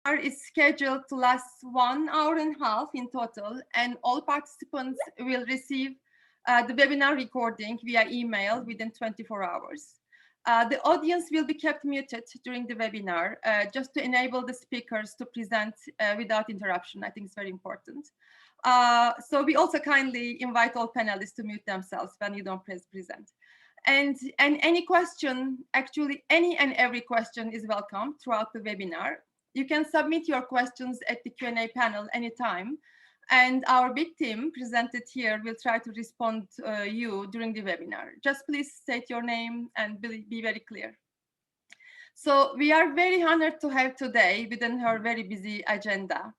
is scheduled to last 1 hour and a half in total, and all participants will receive the webinar recording via email within 24 hours. The audience will be kept muted during the webinar, just to enable the speakers to present without interruption. I think it's very important. So we also kindly invite all panelists to mute themselves when you don't present. And any question, actually any and every question is welcome throughout the webinar. You can submit your questions at the Q&A panel anytime, and our big team presented here will try to respond to you during the webinar. Just please state your name and be very clear. So we are very honored to have today, within her very busy agenda,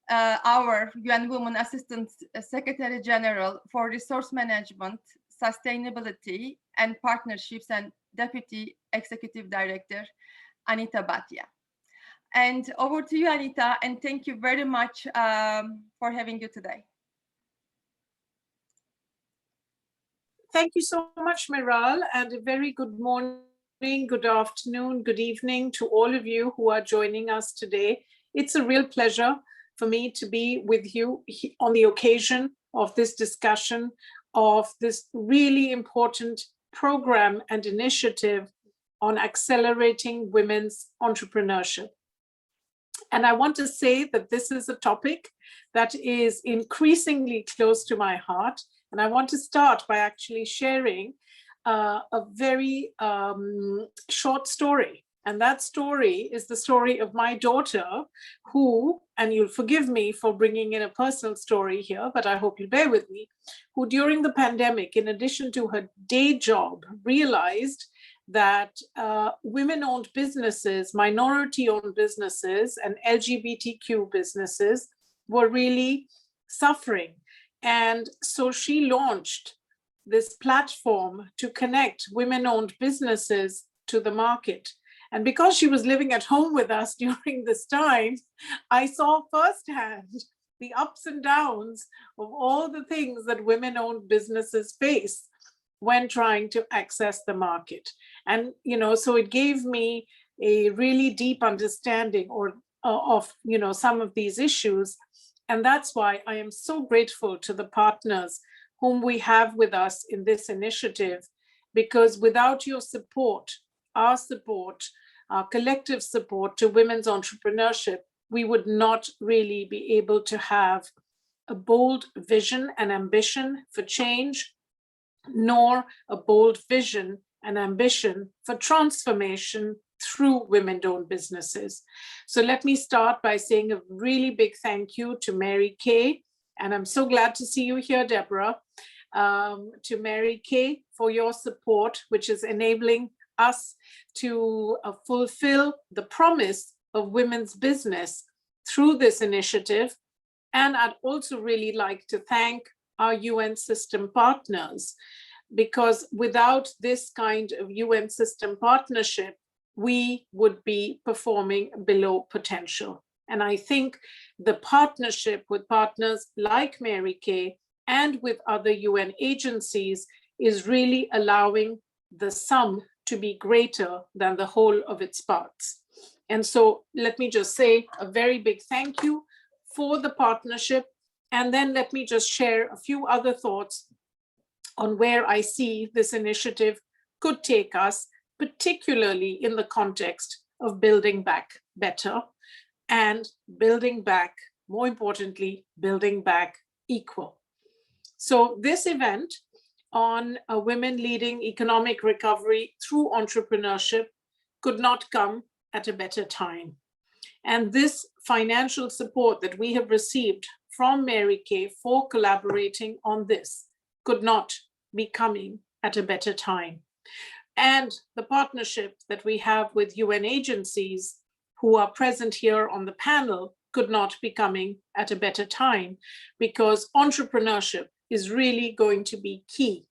our UN Women Assistant Secretary General for Resource Management, Sustainability and Partnerships and Deputy Executive Director, Anita Bhatia. And over to you, Anita, and thank you very much for having you today. Thank you so much, Miral, and a very good morning, good afternoon, good evening to all of you who are joining us today. It's a real pleasure for me to be with you on the occasion of this discussion of this really important program and initiative on accelerating women's entrepreneurship. And I want to say that this is a topic that is increasingly close to my heart. And I want to start by actually sharing a very short story. And that story is the story of my daughter, who, and you'll forgive me for bringing in a personal story here, but I hope you'll bear with me, who during the pandemic, in addition to her day job, realized that women-owned businesses, minority-owned businesses, and LGBTQ businesses were really suffering. And so she launched this platform to connect women-owned businesses to the market. And because she was living at home with us during this time, I saw firsthand the ups and downs of all the things that women-owned businesses face when trying to access the market. And, so it gave me a really deep understanding of some of these issues. And that's why I am so grateful to the partners whom we have with us in this initiative, because without your support, our collective support to women's entrepreneurship, we would not really be able to have a bold vision and ambition for change, nor a bold vision and ambition for transformation through women-owned businesses. So let me start by saying a really big thank you to Mary Kay, and I'm so glad to see you here, Deborah, to Mary Kay for your support, which is enabling us to fulfill the promise of women's business through this initiative. And I'd also really like to thank our UN system partners, because without this kind of UN system partnership, we would be performing below potential. And I think the partnership with partners like Mary Kay and with other UN agencies is really allowing the sum to be greater than the whole of its parts. And so let me just say a very big thank you for the partnership. And then let me just share a few other thoughts on where I see this initiative could take us, particularly in the context of building back better and building back, more importantly, building back equal. So this event on women leading economic recovery through entrepreneurship could not come at a better time. And this financial support that we have received from Mary Kay for collaborating on this could not be coming at a better time. And the partnership that we have with UN agencies who are present here on the panel could not be coming at a better time, because entrepreneurship is really going to be key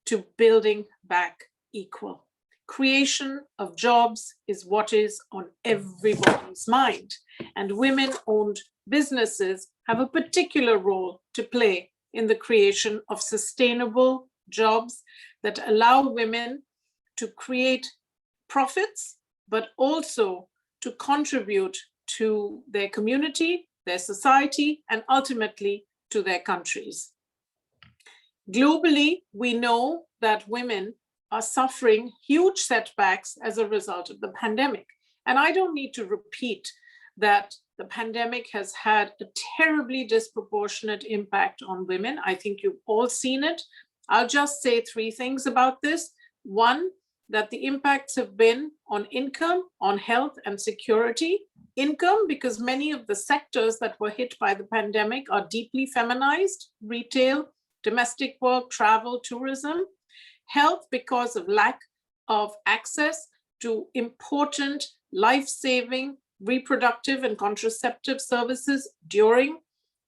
to building back equal. Creation of jobs is what is on everybody's mind, and women-owned businesses have a particular role to play in the creation of sustainable jobs that allow women to create profits, but also to contribute to their community, their society, and ultimately to their countries. Globally, we know that women are suffering huge setbacks as a result of the pandemic. And I don't need to repeat that the pandemic has had a terribly disproportionate impact on women. I think you've all seen it. I'll just say three things about this. One, that the impacts have been on income, on health and security. Income, because many of the sectors that were hit by the pandemic are deeply feminized: retail, domestic work, travel, tourism. Health, because of lack of access to important life-saving reproductive and contraceptive services during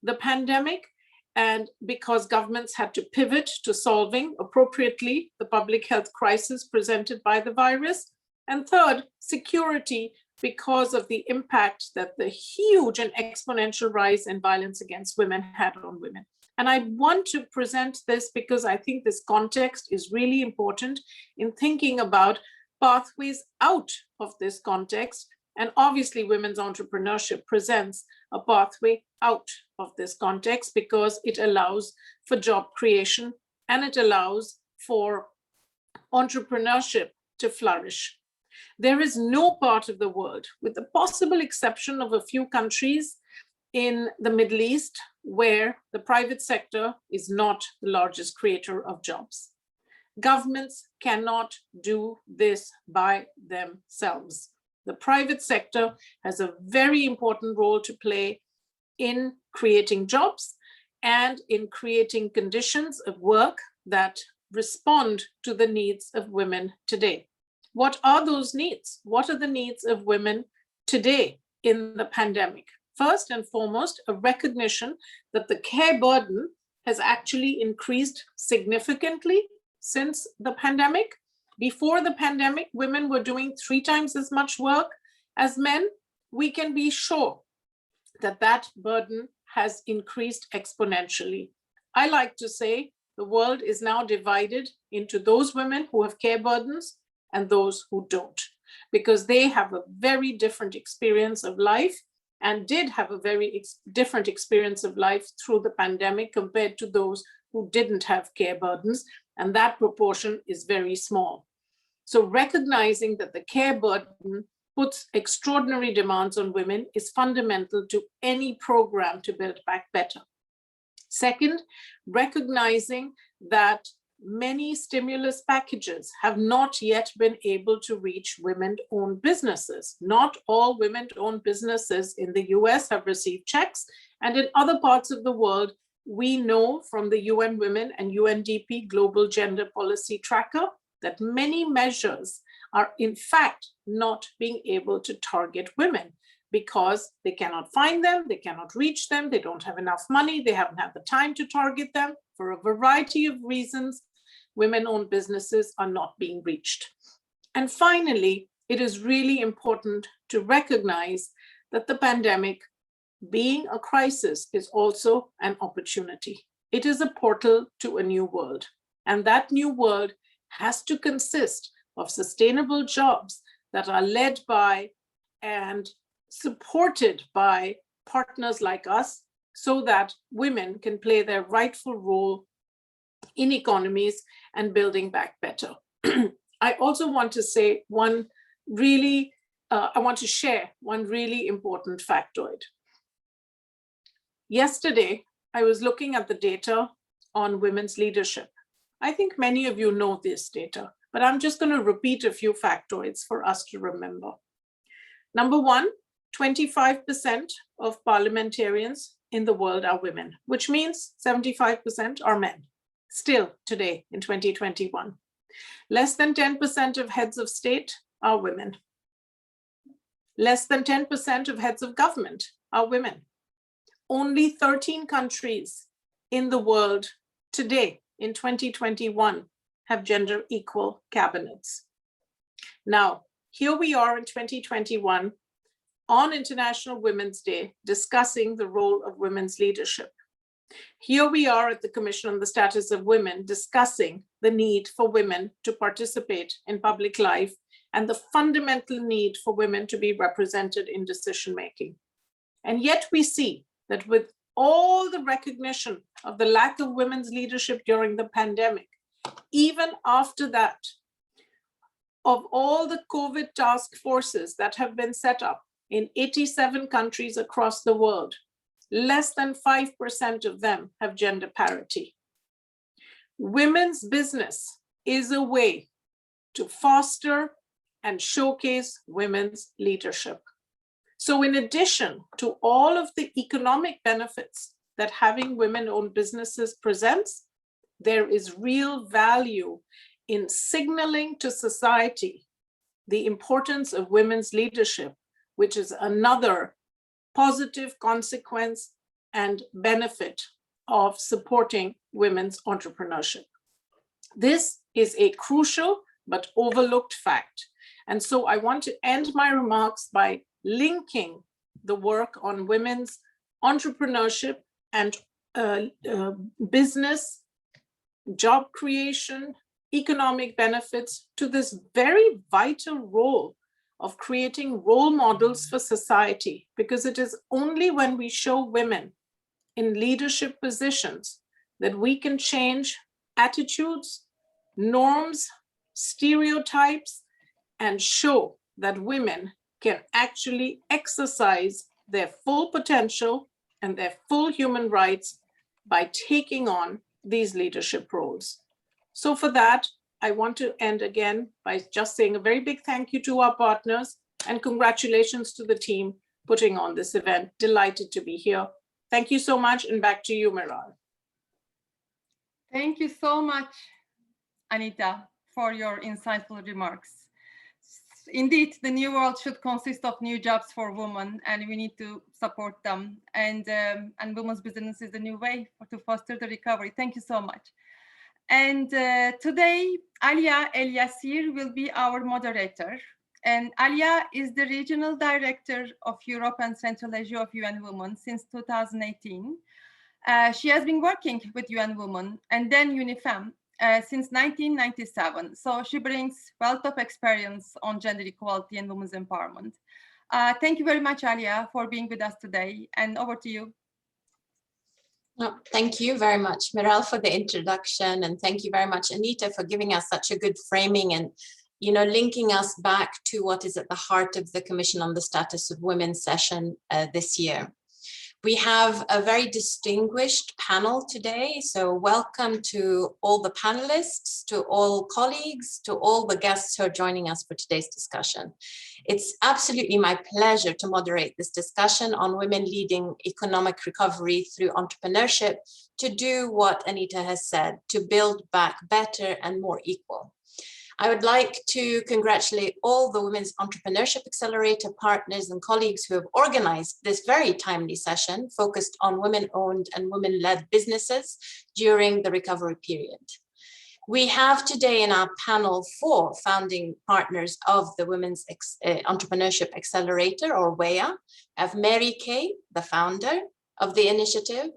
the pandemic, and because governments had to pivot to solving appropriately the public health crisis presented by the virus. And third, security, because of the impact that the huge and exponential rise in violence against women had on women. And I want to present this because I think this context is really important in thinking about pathways out of this context. And obviously, women's entrepreneurship presents a pathway out of this context because it allows for job creation and it allows for entrepreneurship to flourish. There is no part of the world, with the possible exception of a few countries in the Middle East, where the private sector is not the largest creator of jobs. Governments cannot do this by themselves. The private sector has a very important role to play in creating jobs and in creating conditions of work that respond to the needs of women today. What are those needs? What are the needs of women today in the pandemic? First and foremost, a recognition that the care burden has actually increased significantly since the pandemic. Before the pandemic, women were doing 3 times as much work as men. We can be sure that that burden has increased exponentially. I like to say the world is now divided into those women who have care burdens and those who don't, because they have a very different experience of life and did have a very different experience of life through the pandemic compared to those who didn't have care burdens, and that proportion is very small. So recognizing that the care burden puts extraordinary demands on women is fundamental to any program to build back better. Second, recognizing that many stimulus packages have not yet been able to reach women-owned businesses. Not all women-owned businesses in the US have received checks, and in other parts of the world, we know from the UN Women and UNDP Global Gender Policy Tracker that many measures are in fact not being able to target women because they cannot find them, they cannot reach them, they don't have enough money, they haven't had the time to target them. For a variety of reasons, women-owned businesses are not being reached. And finally, it is really important to recognize that the pandemic, being a crisis, is also an opportunity. It is a portal to a new world. And that new world has to consist of sustainable jobs that are led by and supported by partners like us, so that women can play their rightful role in economies and building back better. I also want to say I want to share one really important factoid. Yesterday, I was looking at the data on women's leadership. I think many of you know this data, but I'm just going to repeat a few factoids for us to remember. Number one, 25% of parliamentarians in the world are women, which means 75% are men, still today in 2021. Less than 10% of heads of state are women. Less than 10% of heads of government are women. Only 13 countries in the world today in 2021 have gender equal cabinets. Now, here we are in 2021 on International Women's Day discussing the role of women's leadership. Here we are at the Commission on the Status of Women discussing the need for women to participate in public life and the fundamental need for women to be represented in decision-making. And yet we see that with all the recognition of the lack of women's leadership during the pandemic, even after that, of all the COVID task forces that have been set up in 87 countries across the world, less than 5% of them have gender parity. Women's business is a way to foster and showcase women's leadership. So in addition to all of the economic benefits that having women-owned businesses presents, there is real value in signaling to society the importance of women's leadership, which is another positive consequence and benefit of supporting women's entrepreneurship. This is a crucial but overlooked fact. And so I want to end my remarks by linking the work on women's entrepreneurship and business, job creation, economic benefits to this very vital role of creating role models for society, because it is only when we show women in leadership positions that we can change attitudes, norms, stereotypes, and show that women can actually exercise their full potential and their full human rights by taking on these leadership roles. So for that, I want to end again by just saying a very big thank you to our partners and congratulations to the team putting on this event. Delighted to be here. Thank you so much, and back to you, Miral. Thank you so much, Anita, for your insightful remarks. Indeed, the new world should consist of new jobs for women, and we need to support them. And women's business is the new way to foster the recovery. Thank you so much. And today, Alia El Yassir will be our moderator. And Alia is the Regional Director of Europe and Central Asia of UN Women since 2018. She has been working with UN Women and then UNIFEM since 1997. So she brings wealth of experience on gender equality and women's empowerment. Thank you very much, Alia, for being with us today. And over to you. Oh, thank you very much, Miral, for the introduction. And thank you very much, Anita, for giving us such a good framing and linking us back to what is at the heart of the Commission on the Status of Women session this year. We have a very distinguished panel today, so welcome to all the panelists, to all colleagues, to all the guests who are joining us for today's discussion. It's absolutely my pleasure to moderate this discussion on women leading economic recovery through entrepreneurship, to do what Anita has said, to build back better and more equal. I would like to congratulate all the Women's Entrepreneurship Accelerator partners and colleagues who have organized this very timely session focused on women-owned and women-led businesses during the recovery period. We have today in our panel 4 founding partners of the Women's Entrepreneurship Accelerator, or WEA. I have Mary Kay, the founder of the initiative,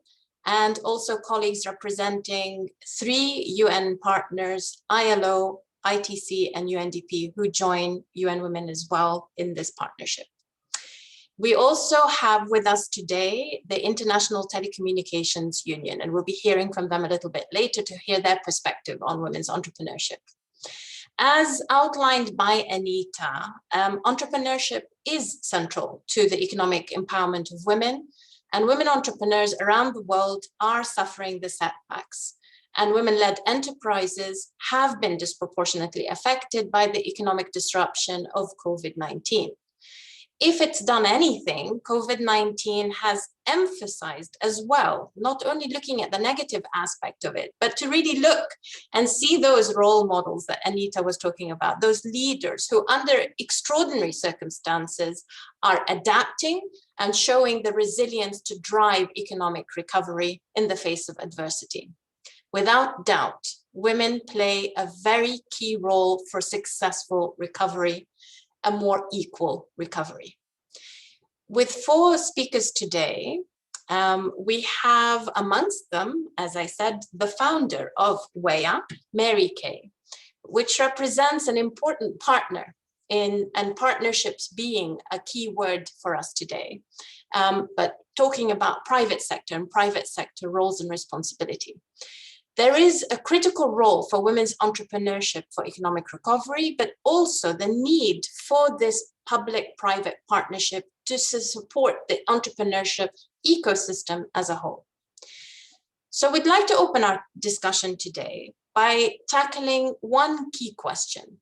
and also colleagues representing 3 UN partners, ILO, ITC and UNDP, who join UN Women as well in this partnership. We also have with us today the International Telecommunications Union, and we'll be hearing from them a little bit later to hear their perspective on women's entrepreneurship. As outlined by Anita, entrepreneurship is central to the economic empowerment of women, and women entrepreneurs around the world are suffering the setbacks. And women-led enterprises have been disproportionately affected by the economic disruption of COVID-19. If it's done anything, COVID-19 has emphasized as well, not only looking at the negative aspect of it, but to really look and see those role models that Anita was talking about, those leaders who under extraordinary circumstances are adapting and showing the resilience to drive economic recovery in the face of adversity. Without doubt, women play a very key role for successful recovery, a more equal recovery. With 4 speakers today, we have amongst them, as I said, the founder of WEA, Mary Kay, which represents an important partner and partnerships being a key word for us today, but talking about private sector and private sector roles and responsibility. There is a critical role for women's entrepreneurship for economic recovery, but also the need for this public-private partnership to support the entrepreneurship ecosystem as a whole. So we'd like to open our discussion today by tackling one key question.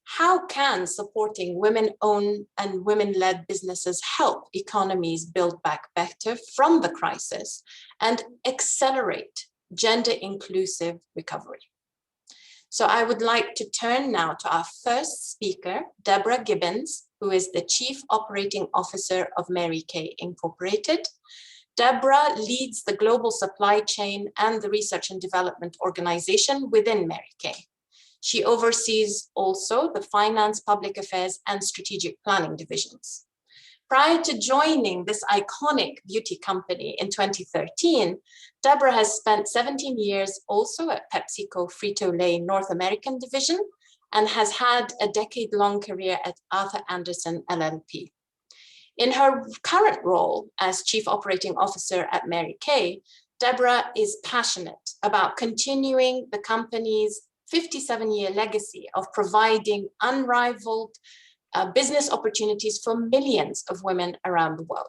How can supporting women-owned and women-led businesses help economies build back better from the crisis and accelerate gender-inclusive recovery? So I would like to turn now to our first speaker, Deborah Gibbons, who is the Chief Operating Officer of Mary Kay Incorporated. Deborah leads the global supply chain and the research and development organization within Mary Kay. She oversees also the finance, public affairs, and strategic planning divisions. Prior to joining this iconic beauty company in 2013, Deborah has spent 17 years also at PepsiCo Frito-Lay North American division and has had a decade-long career at Arthur Andersen LLP. In her current role as Chief Operating Officer at Mary Kay, Deborah is passionate about continuing the company's 57-year legacy of providing unrivaled business opportunities for millions of women around the world.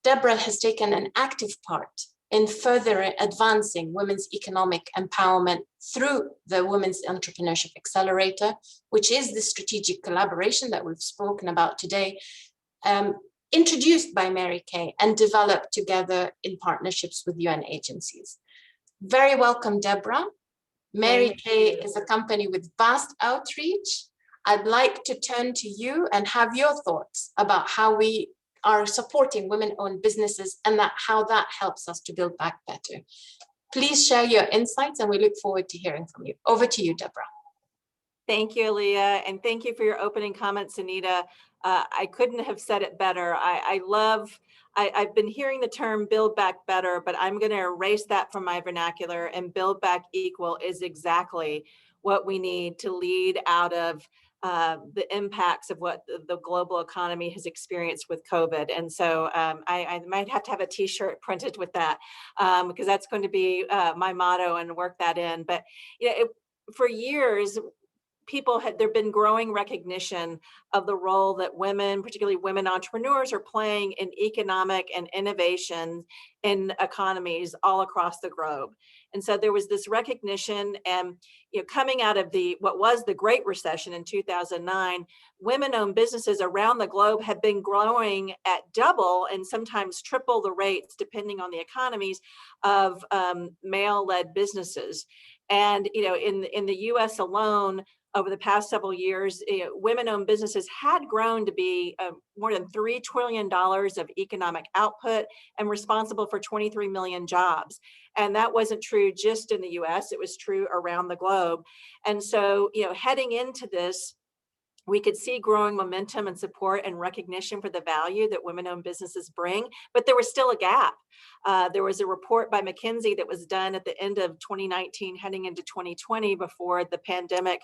Deborah has taken an active part in further advancing women's economic empowerment through the Women's Entrepreneurship Accelerator, which is the strategic collaboration that we've spoken about today, introduced by Mary Kay and developed together in partnerships with UN agencies. Very welcome, Deborah. Mary Kay is a company with vast outreach. I'd like to turn to you and have your thoughts about how we are supporting women-owned businesses and how that helps us to build back better. Please share your insights and we look forward to hearing from you. Over to you, Deborah. Thank you, Aaliyah, and thank you for your opening comments, Anita. I couldn't have said it better. I've been hearing the term build back better, but I'm going to erase that from my vernacular, and build back equal is exactly what we need to lead out of the impacts of what the global economy has experienced with COVID. And so I might have to have a t-shirt printed with that because that's going to be my motto and work that in. But for years, there've been growing recognition of the role that women, particularly women entrepreneurs, are playing in economic and innovation in economies all across the globe. And so there was this recognition, and coming out of what was the Great Recession in 2009, women-owned businesses around the globe have been growing at double and sometimes triple the rates, depending on the economies, of male-led businesses. And in the U.S. alone, over the past several years, women-owned businesses had grown to be more than $3 trillion of economic output and responsible for 23 million jobs. And that wasn't true just in the US, it was true around the globe. And so, heading into this, we could see growing momentum and support and recognition for the value that women-owned businesses bring, but there was still a gap. There was a report by McKinsey that was done at the end of 2019, heading into 2020, before the pandemic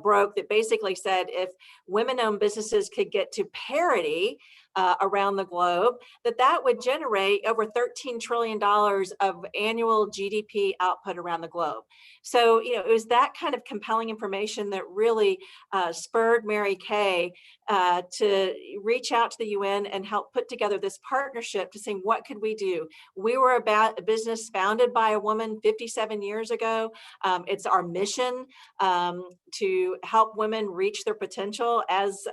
broke, that basically said if women-owned businesses could get to parity around the globe, that would generate over $13 trillion of annual GDP output around the globe. So, it was that kind of compelling information that really spurred Mary Kay to reach out to the UN and help put together this partnership to say, what could we do? We were about a business founded by a woman 57 years ago. It's our mission to help women reach their potential as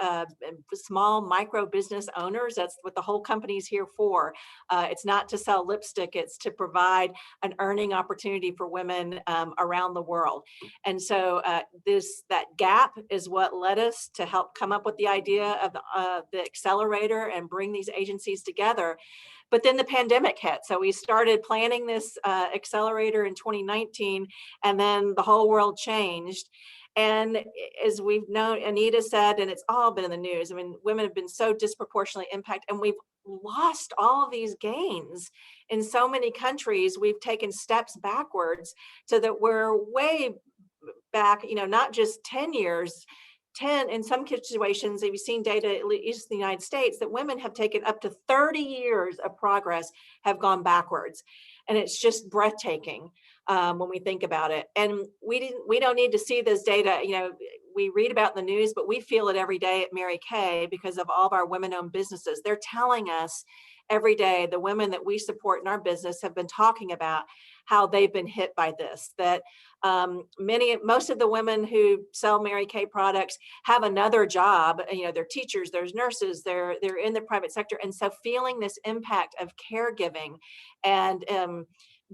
small micro business owners. That's what the whole company is here for. It's not to sell lipstick, it's to provide an earning opportunity for women around the world. And so that gap is what led us to help come up with the idea of the Accelerator and bring these agencies together. But then the pandemic hit. So we started planning this Accelerator in 2019, and then the whole world changed. And as we've known, Anita said, and it's all been in the news, I mean, women have been so disproportionately impacted, and we've lost all of these gains in so many countries. We've taken steps backwards so that we're way back, not just 10 years, in some situations, you've seen data, at least in the United States, that women have taken up to 30 years of progress have gone backwards. And it's just breathtaking when we think about it. And we don't need to see this data, you know, we read about in the news, but we feel it every day at Mary Kay because of all of our women-owned businesses. They're telling us every day, the women that we support in our business have been talking about how they've been hit by this, that most of the women who sell Mary Kay products have another job, you know, they're teachers, there's nurses, they're in the private sector. And so feeling this impact of caregiving and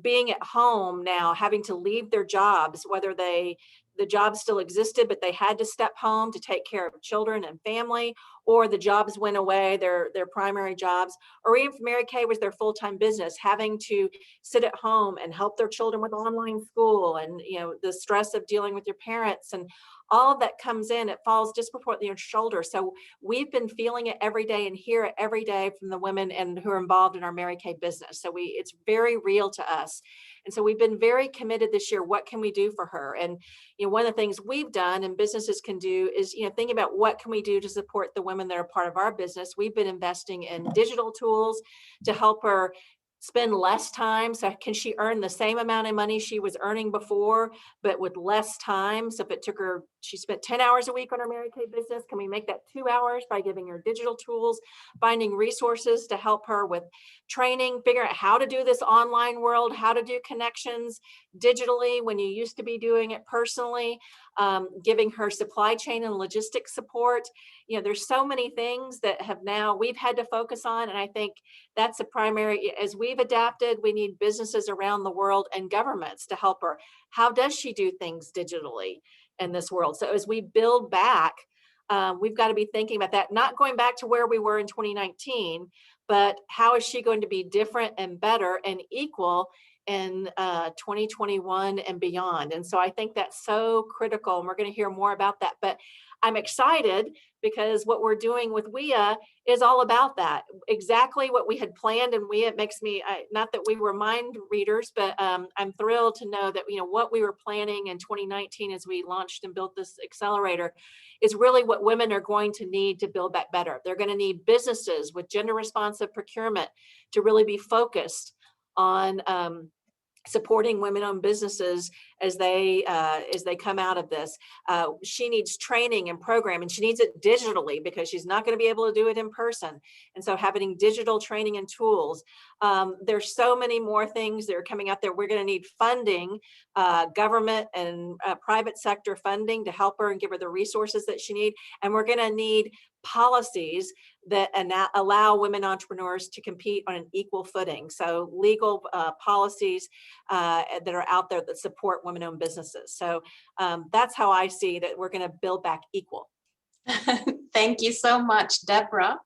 being at home now, having to leave their jobs, whether the job still existed, but they had to step home to take care of children and family, or the jobs went away, their primary jobs, or even if Mary Kay was their full-time business, having to sit at home and help their children with online school, and you know, the stress of dealing with your parents and all of that comes in, it falls disproportionately on your shoulder. So we've been feeling it every day and hear it every day from the women and who are involved in our Mary Kay business. So it's very real to us. And so we've been very committed this year. What can we do for her? And you know, one of the things we've done and businesses can do is, you know, thinking about what can we do to support the women that are part of our business. We've been investing in digital tools to help her spend less time. So can she earn the same amount of money she was earning before, but with less time? So if it took her, she spent 10 hours a week on her Mary Kay business, can we make that 2 hours by giving her digital tools, finding resources to help her with training, figure out how to do this online world, how to do connections digitally when you used to be doing it personally, giving her supply chain and logistics support. You know, there's so many things that we've had to focus on. And I think that's a primary, as we've adapted, we need businesses around the world and governments to help her. How does she do things digitally in this world? So as we build back, we've got to be thinking about that, not going back to where we were in 2019, but how is she going to be different and better and equal in 2021 and beyond. And so I think that's so critical, and we're going to hear more about that. But I'm excited because what we're doing with WIA is all about that. Exactly what we had planned, and it makes me, not that we were mind readers, but I'm thrilled to know that, you know, what we were planning in 2019 as we launched and built this accelerator is really what women are going to need to build back better. They're going to need businesses with gender responsive procurement to really be focused on supporting women-owned businesses as they come out of this. She needs training and program, and she needs it digitally because she's not going to be able to do it in person. And so having digital training and tools. There's so many more things that are coming out there. We're going to need funding, government and private sector funding to help her and give her the resources that she needs. And we're going to need policies that allow women entrepreneurs to compete on an equal footing. So legal policies that are out there that support women-owned businesses. So that's how I see that we're going to build back equal. Thank you so much, Deborah.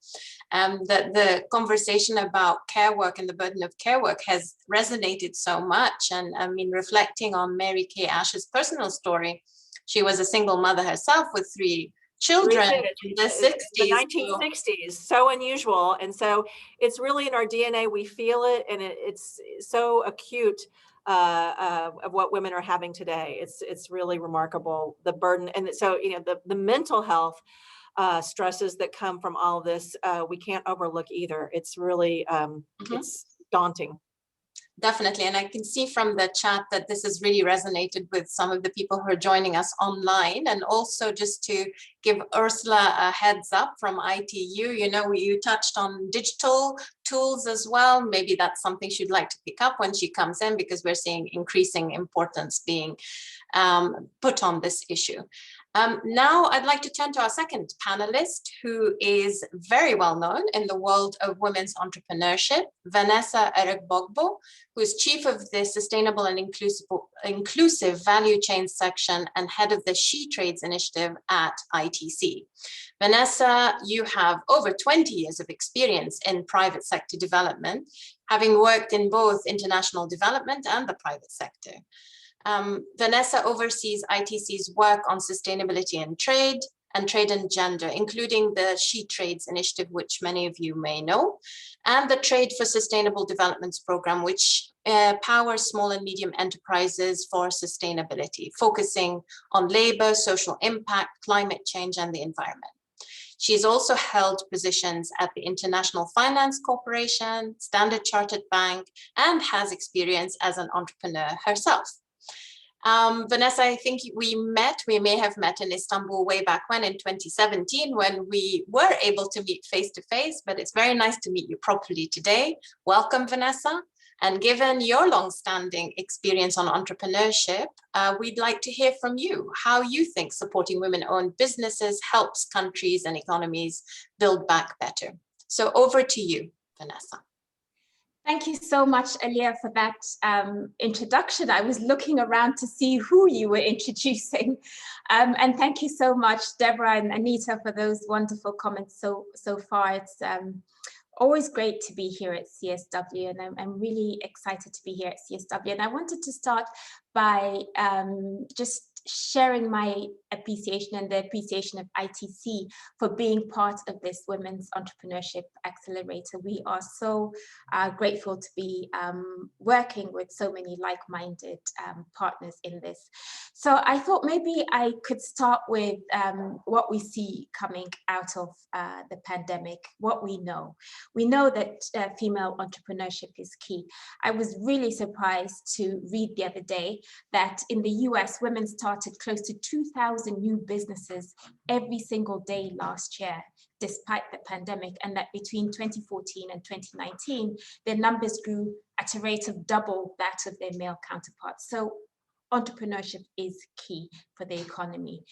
The conversation about care work and the burden of care work has resonated so much. And I mean, reflecting on Mary Kay Ash's personal story, she was a single mother herself with 3 children in the 60s. The 1960s, so unusual. And so it's really in our DNA, we feel it, and it's so acute of what women are having today. It's really remarkable, the burden. And so, you know, the mental health stresses that come from all this, we can't overlook either. It's really, it's daunting. Definitely. And I can see from the chat that this has really resonated with some of the people who are joining us online. And also just to give Ursula a heads up from ITU, you know, you touched on digital tools as well. Maybe that's something she'd like to pick up when she comes in, because we're seeing increasing importance being put on this issue. Now I'd like to turn to our second panelist, who is very well known in the world of women's entrepreneurship, Vanessa Bogbo, who is chief of the Sustainable and Inclusive Value Chain section and head of the She Trades initiative at ITC. Vanessa, you have over 20 years of experience in private sector development, having worked in both international development and the private sector. Vanessa oversees ITC's work on sustainability and trade and gender, including the She Trades initiative, which many of you may know, and the Trade for Sustainable Developments program, which empower small and medium enterprises for sustainability, focusing on labor, social impact, climate change, and the environment. She's also held positions at the International Finance Corporation, Standard Chartered Bank, and has experience as an entrepreneur herself. Vanessa, I think we may have met in Istanbul way back when in 2017 when we were able to meet face to face, but it's very nice to meet you properly today. Welcome, Vanessa. And given your long-standing experience on entrepreneurship, we'd like to hear from you how you think supporting women-owned businesses helps countries and economies build back better. So over to you, Vanessa. Thank you so much, Alia, for that introduction. I was looking around to see who you were introducing. And thank you so much, Deborah and Anita, for those wonderful comments so far. It's always great to be here at CSW, and I'm really excited to be here at CSW. And I wanted to start by just sharing my appreciation and the appreciation of ITC for being part of this Women's Entrepreneurship Accelerator. We are so grateful to be working with so many like-minded partners in this. So I thought maybe I could start with what we see coming out of the pandemic, what we know. We know that female entrepreneurship is key. I was really surprised to read the other day that in the US, women started close to 2,000 new businesses every single day last year, despite the pandemic, and that between 2014 and 2019, their numbers grew at a rate of double that of their male counterparts. So entrepreneurship is key for the economy.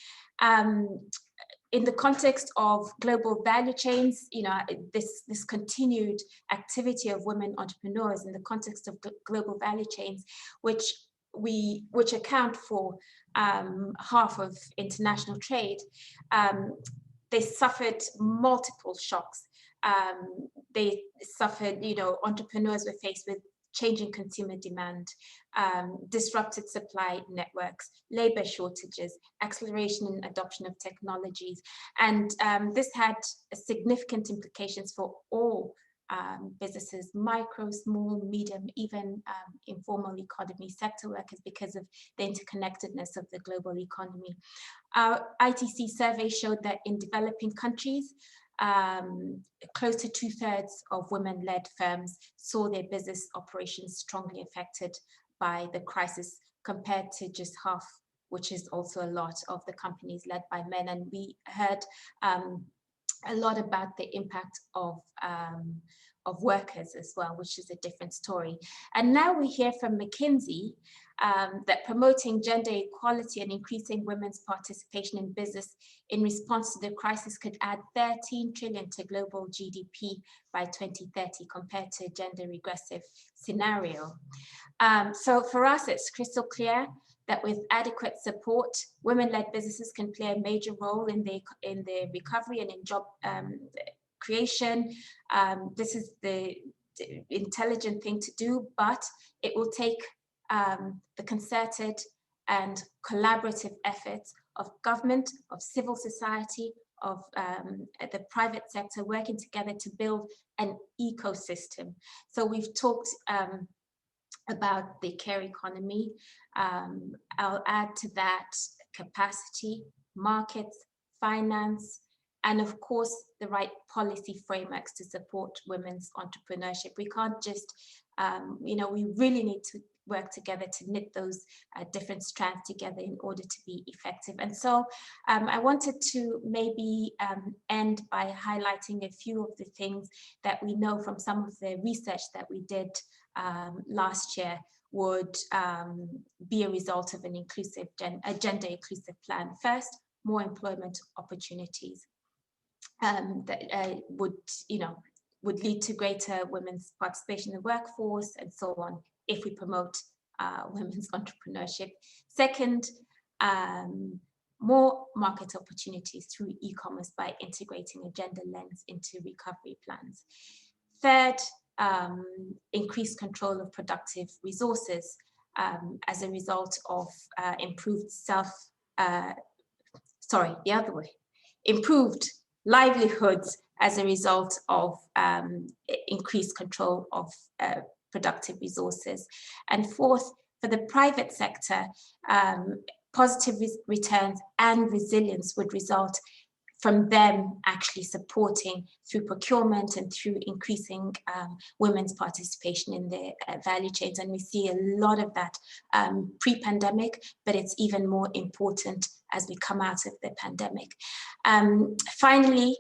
In the context of global value chains, you know, this continued activity of women entrepreneurs in the context of global value chains, which account for half of international trade, they suffered multiple shocks. They suffered, you know, entrepreneurs were faced with changing consumer demand, disrupted supply networks, labor shortages, acceleration in adoption of technologies. And this had significant implications for all businesses, micro, small, medium, even informal economy sector workers, because of the interconnectedness of the global economy. Our ITC survey showed that in developing countries, close to 2/3 of women-led firms saw their business operations strongly affected by the crisis, compared to just half, which is also a lot, of the companies led by men. And we heard a lot about the impact of workers as well, which is a different story. And now we hear from McKinsey that promoting gender equality and increasing women's participation in business in response to the crisis could add 13 trillion to global GDP by 2030, compared to a gender regressive scenario. So for us, it's crystal clear that with adequate support, women-led businesses can play a major role in the recovery and in job creation. This is the intelligent thing to do, but it will take the concerted and collaborative efforts of government, of civil society, of the private sector working together to build an ecosystem. So we've talked about the care economy. I'll add to that capacity, markets, finance, and of course, the right policy frameworks to support women's entrepreneurship. We can't just, you know, we really need to work together to knit those different strands together in order to be effective. And so I wanted to maybe end by highlighting a few of the things that we know from some of the research that we did last year would be a result of an inclusive, gender inclusive plan. First, more employment opportunities that would lead to greater women's participation in the workforce and so on, if we promote women's entrepreneurship. Second, more market opportunities through e-commerce by integrating a gender lens into recovery plans. Third, increased control of productive resources as a result of improved livelihoods as a result of increased control of productive resources. And fourth, for the private sector, positive returns and resilience would result from them actually supporting through procurement and through increasing women's participation in their value chains. And we see a lot of that pre-pandemic, but it's even more important as we come out of the pandemic. Finally,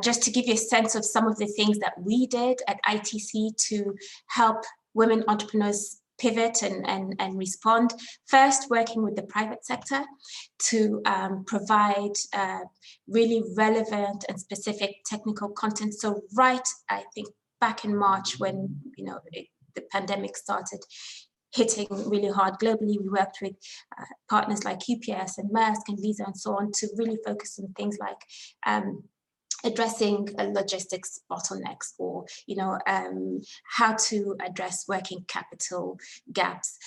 just to give you a sense of some of the things that we did at ITC to help women entrepreneurs pivot and respond. First, working with the private sector to provide really relevant and specific technical content. So right, I think back in March when the pandemic started hitting really hard globally, we worked with partners like UPS and Maersk and Visa and so on to really focus on things like addressing logistics bottlenecks, or how to address working capital gaps.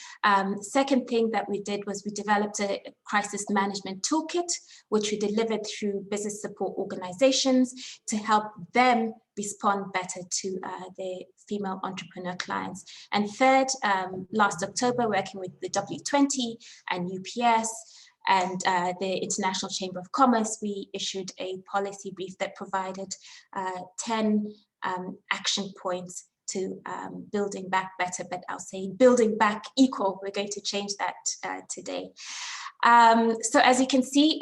Second thing that we did was we developed a crisis management toolkit, which we delivered through business support organizations to help them respond better to their female entrepreneur clients. And third, last October, working with the W20 and UPS, and the International Chamber of Commerce, we issued a policy brief that provided 10 action points to building back better, but I'll say building back equal. We're going to change that today. So as you can see,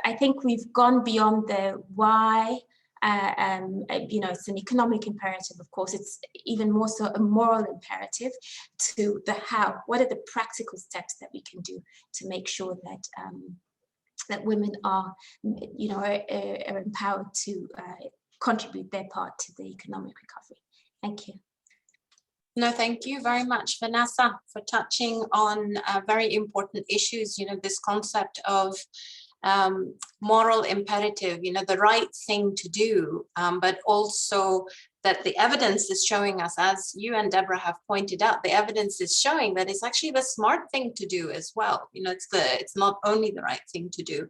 I think we've gone beyond the why. It's an economic imperative, of course. It's even more so a moral imperative to the how. What are the practical steps that we can do to make sure that that women are, are empowered to contribute their part to the economic recovery? Thank you. No, thank you very much, Vanessa, for touching on very important issues. This concept of moral imperative, the right thing to do, but also that the evidence is showing us, as you and Deborah have pointed out, the evidence is showing that it's actually the smart thing to do as well. It's not only the right thing to do.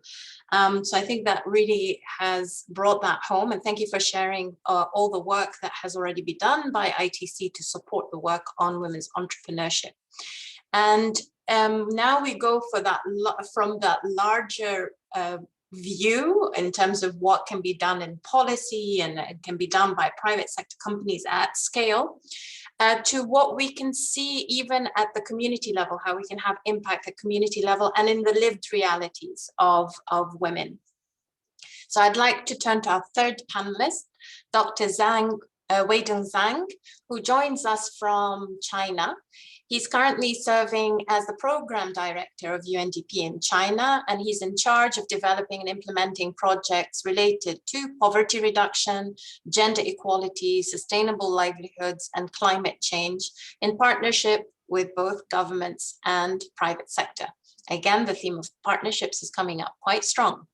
So I think that really has brought that home, and thank you for sharing all the work that has already been done by ITC to support the work on women's entrepreneurship. And now we go for that from that larger view in terms of what can be done in policy and it can be done by private sector companies at scale, to what we can see even at the community level, how we can have impact at community level and in the lived realities of women. So I'd like to turn to our third panelist, Dr. Weidong Zhang, who joins us from China. He's currently serving as the program director of UNDP in China, and he's in charge of developing and implementing projects related to poverty reduction, gender equality, sustainable livelihoods, and climate change in partnership with both governments and private sector. Again, the theme of partnerships is coming up quite strong.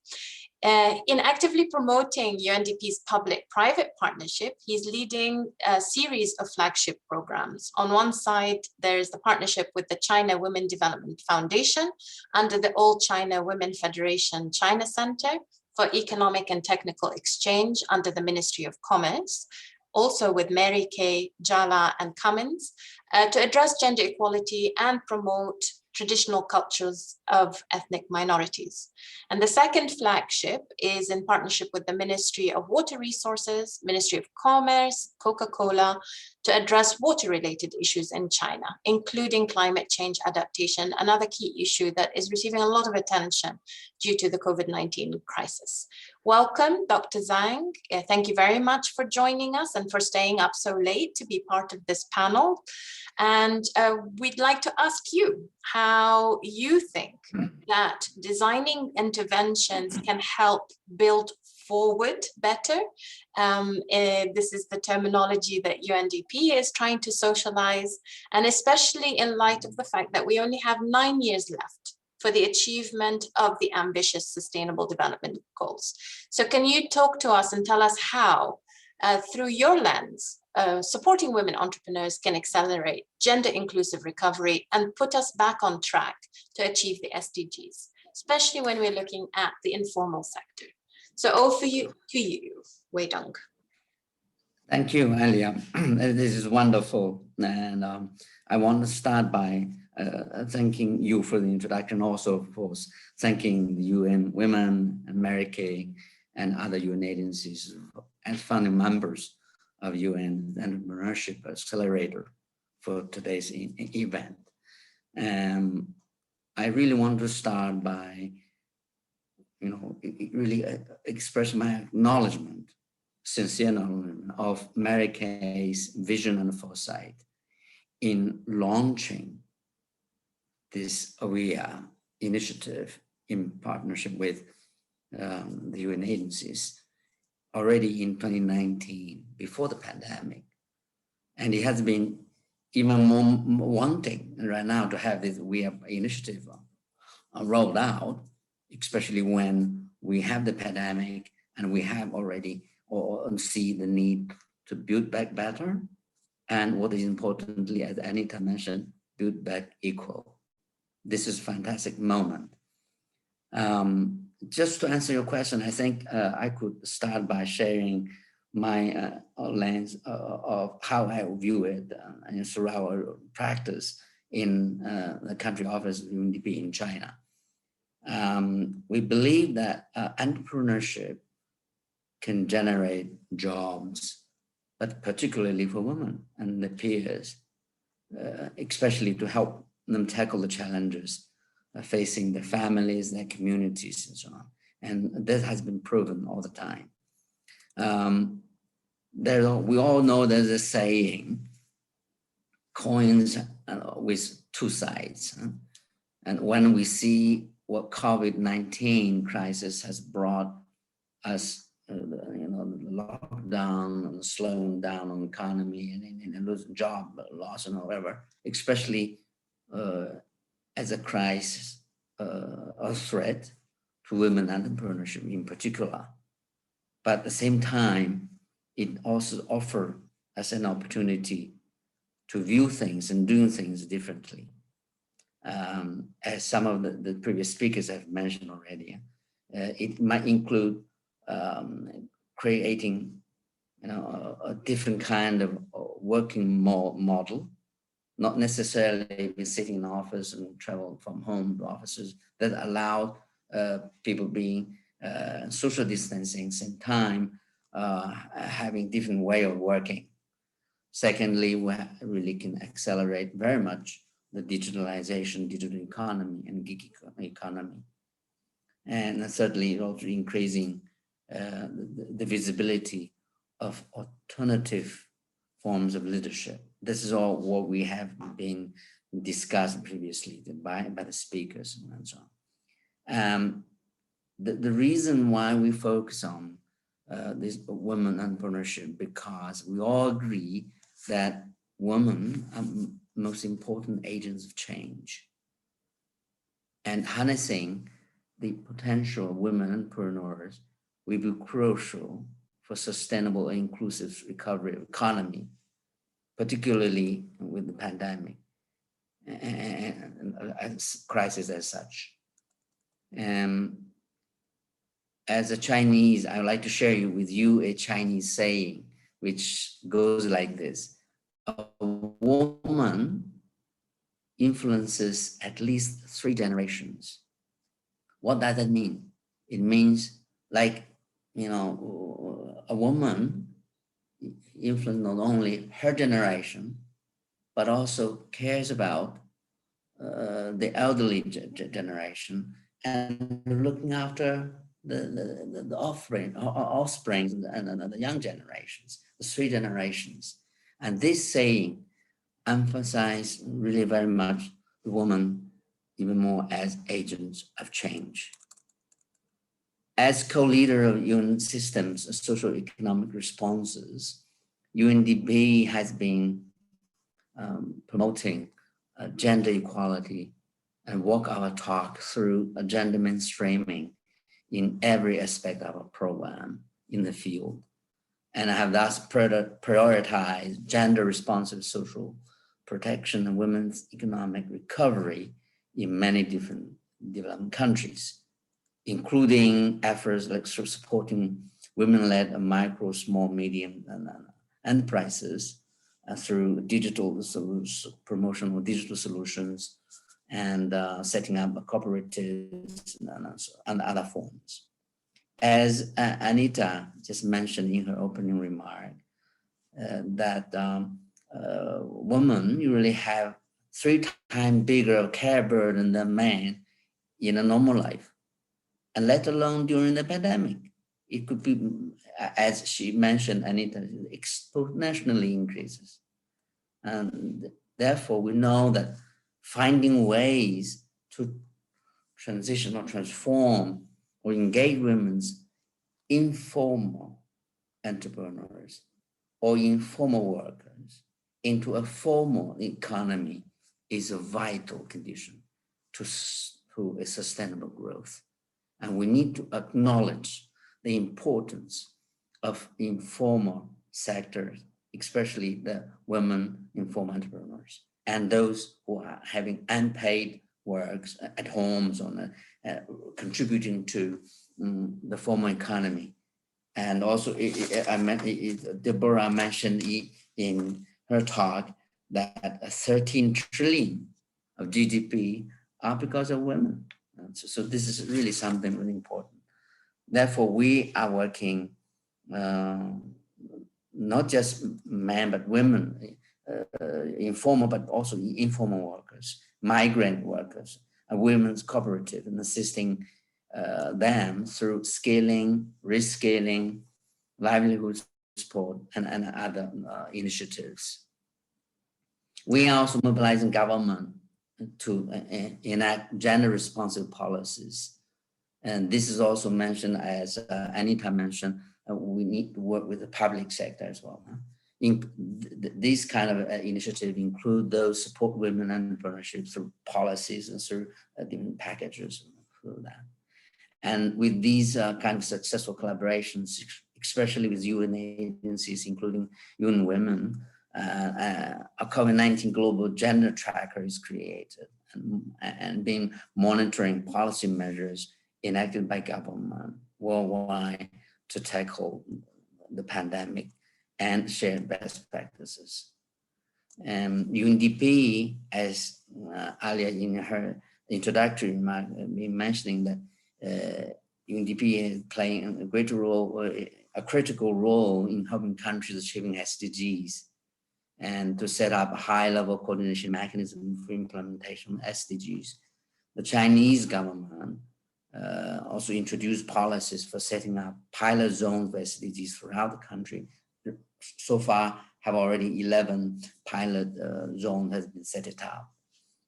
In actively promoting UNDP's public-private partnership, he's leading a series of flagship programs. On one side, there's the partnership with the China Women Development Foundation under the All China Women Federation China Center for Economic and Technical Exchange under the Ministry of Commerce, also with Mary Kay, Jala, and Cummins, to address gender equality and promote traditional cultures of ethnic minorities. And the second flagship is in partnership with the Ministry of Water Resources, Ministry of Commerce, Coca-Cola, to address water-related issues in China, including climate change adaptation, another key issue that is receiving a lot of attention due to the COVID-19 crisis. Welcome, Dr. Zhang. Thank you very much for joining us and for staying up so late to be part of this panel. And we'd like to ask you how you think that designing interventions can help build forward better. This is the terminology that UNDP is trying to socialize, and especially in light of the fact that we only have 9 years left for the achievement of the ambitious Sustainable Development Goals. So can you talk to us and tell us how, through your lens, supporting women entrepreneurs can accelerate gender inclusive recovery and put us back on track to achieve the SDGs, especially when we're looking at the informal sector. So over to you, Weidong. Thank you, Elia. This is wonderful. And I want to start by thanking you for the introduction. Also, of course, thanking the UN Women and Mary Kay and other UN agencies as founding members of UN Entrepreneurship Accelerator for today's event. I really want to start by, really express my acknowledgement, sincere acknowledgement of Mary Kay's vision and foresight in launching this AWEA initiative in partnership with the UN agencies already in 2019, before the pandemic. And it has been even more wanting right now to have this AWEA initiative rolled out, especially when we have the pandemic and we have already or see the need to build back better. And what is importantly, as Anita mentioned, build back equal. This is a fantastic moment. Just to answer your question, I think I could start by sharing my lens of how I view it and through our practice in the country office of UNDP in China. We believe that entrepreneurship can generate jobs, but particularly for women and their peers, especially to help them tackle the challenges facing their families, their communities, and so on. And that has been proven all the time. We all know there's a saying, coins with two sides. And when we see what COVID-19 crisis has brought us, the lockdown and slowing down on the economy and losing job loss and whatever, especially as a crisis, a threat to women entrepreneurship in particular. But at the same time, it also offers us an opportunity to view things and do things differently. As some of the previous speakers have mentioned already, it might include creating a different kind of working model, not necessarily be sitting in the office and travel from home to offices, that allow people being social distancing, same time, having different way of working. Secondly, we really can accelerate very much the digitalization, digital economy and gig economy. And thirdly, also increasing the visibility of alternative forms of leadership. This is all what we have been discussed previously by the speakers and so on. The reason why we focus on this women entrepreneurship, because we all agree that women are most important agents of change. And harnessing the potential of women entrepreneurs will be crucial for sustainable and inclusive recovery of economy, particularly with the pandemic and crisis as such. As a Chinese, I would like to share with you a Chinese saying, which goes like this: a woman influences at least 3 generations. What does that mean? It means, like, a woman influences not only her generation, but also cares about the elderly generation and looking after the offspring and the young generations, the 3 generations. And this saying emphasizes really very much the woman even more as agents of change. As co-leader of UN systems of social economic responses, UNDP has been promoting gender equality and walk our talk through a gender mainstreaming in every aspect of our program in the field. And I have thus prioritized gender responsive social protection and women's economic recovery in many different developing countries, including efforts like supporting women-led micro, small, medium, enterprises through digital solutions, promotional digital solutions, and setting up cooperatives and other forms. As Anita just mentioned in her opening remark, that women usually have 3 times bigger care burden than men in a normal life, and let alone during the pandemic. It could be, as she mentioned, Anita, exponentially increases. And therefore, we know that finding ways to transition or transform or engage women's informal entrepreneurs or informal workers into a formal economy is a vital condition to a sustainable growth. And we need to acknowledge the importance of informal sectors, especially the women informal entrepreneurs and those who are having unpaid works at homes on contributing to the formal economy. And also, Deborah mentioned in her talk that 13 trillion of GDP are because of women. So this is really something really important. Therefore, we are working not just men, but women, informal, but also informal workers, migrant workers, a women's cooperative, and assisting them through scaling, rescaling, livelihood support, and other initiatives. We are also mobilizing government to enact gender-responsive policies. And this is also mentioned, as Anita mentioned, we need to work with the public sector as well. These kind of initiatives include those support women entrepreneurship through policies and through different packages through that. And with these kind of successful collaborations, especially with UN agencies, including UN Women, a COVID-19 global gender tracker is created and being monitoring policy measures enacted by government worldwide to tackle the pandemic and share best practices. UNDP, as Alia in her introductory remark, mentioning that UNDP is playing a greater role, a critical role in helping countries achieving SDGs and to set up a high-level coordination mechanism for implementation of SDGs. The Chinese government also introduced policies for setting up pilot zones for SDGs throughout the country. So far, have already 11 pilot zones has been set it up.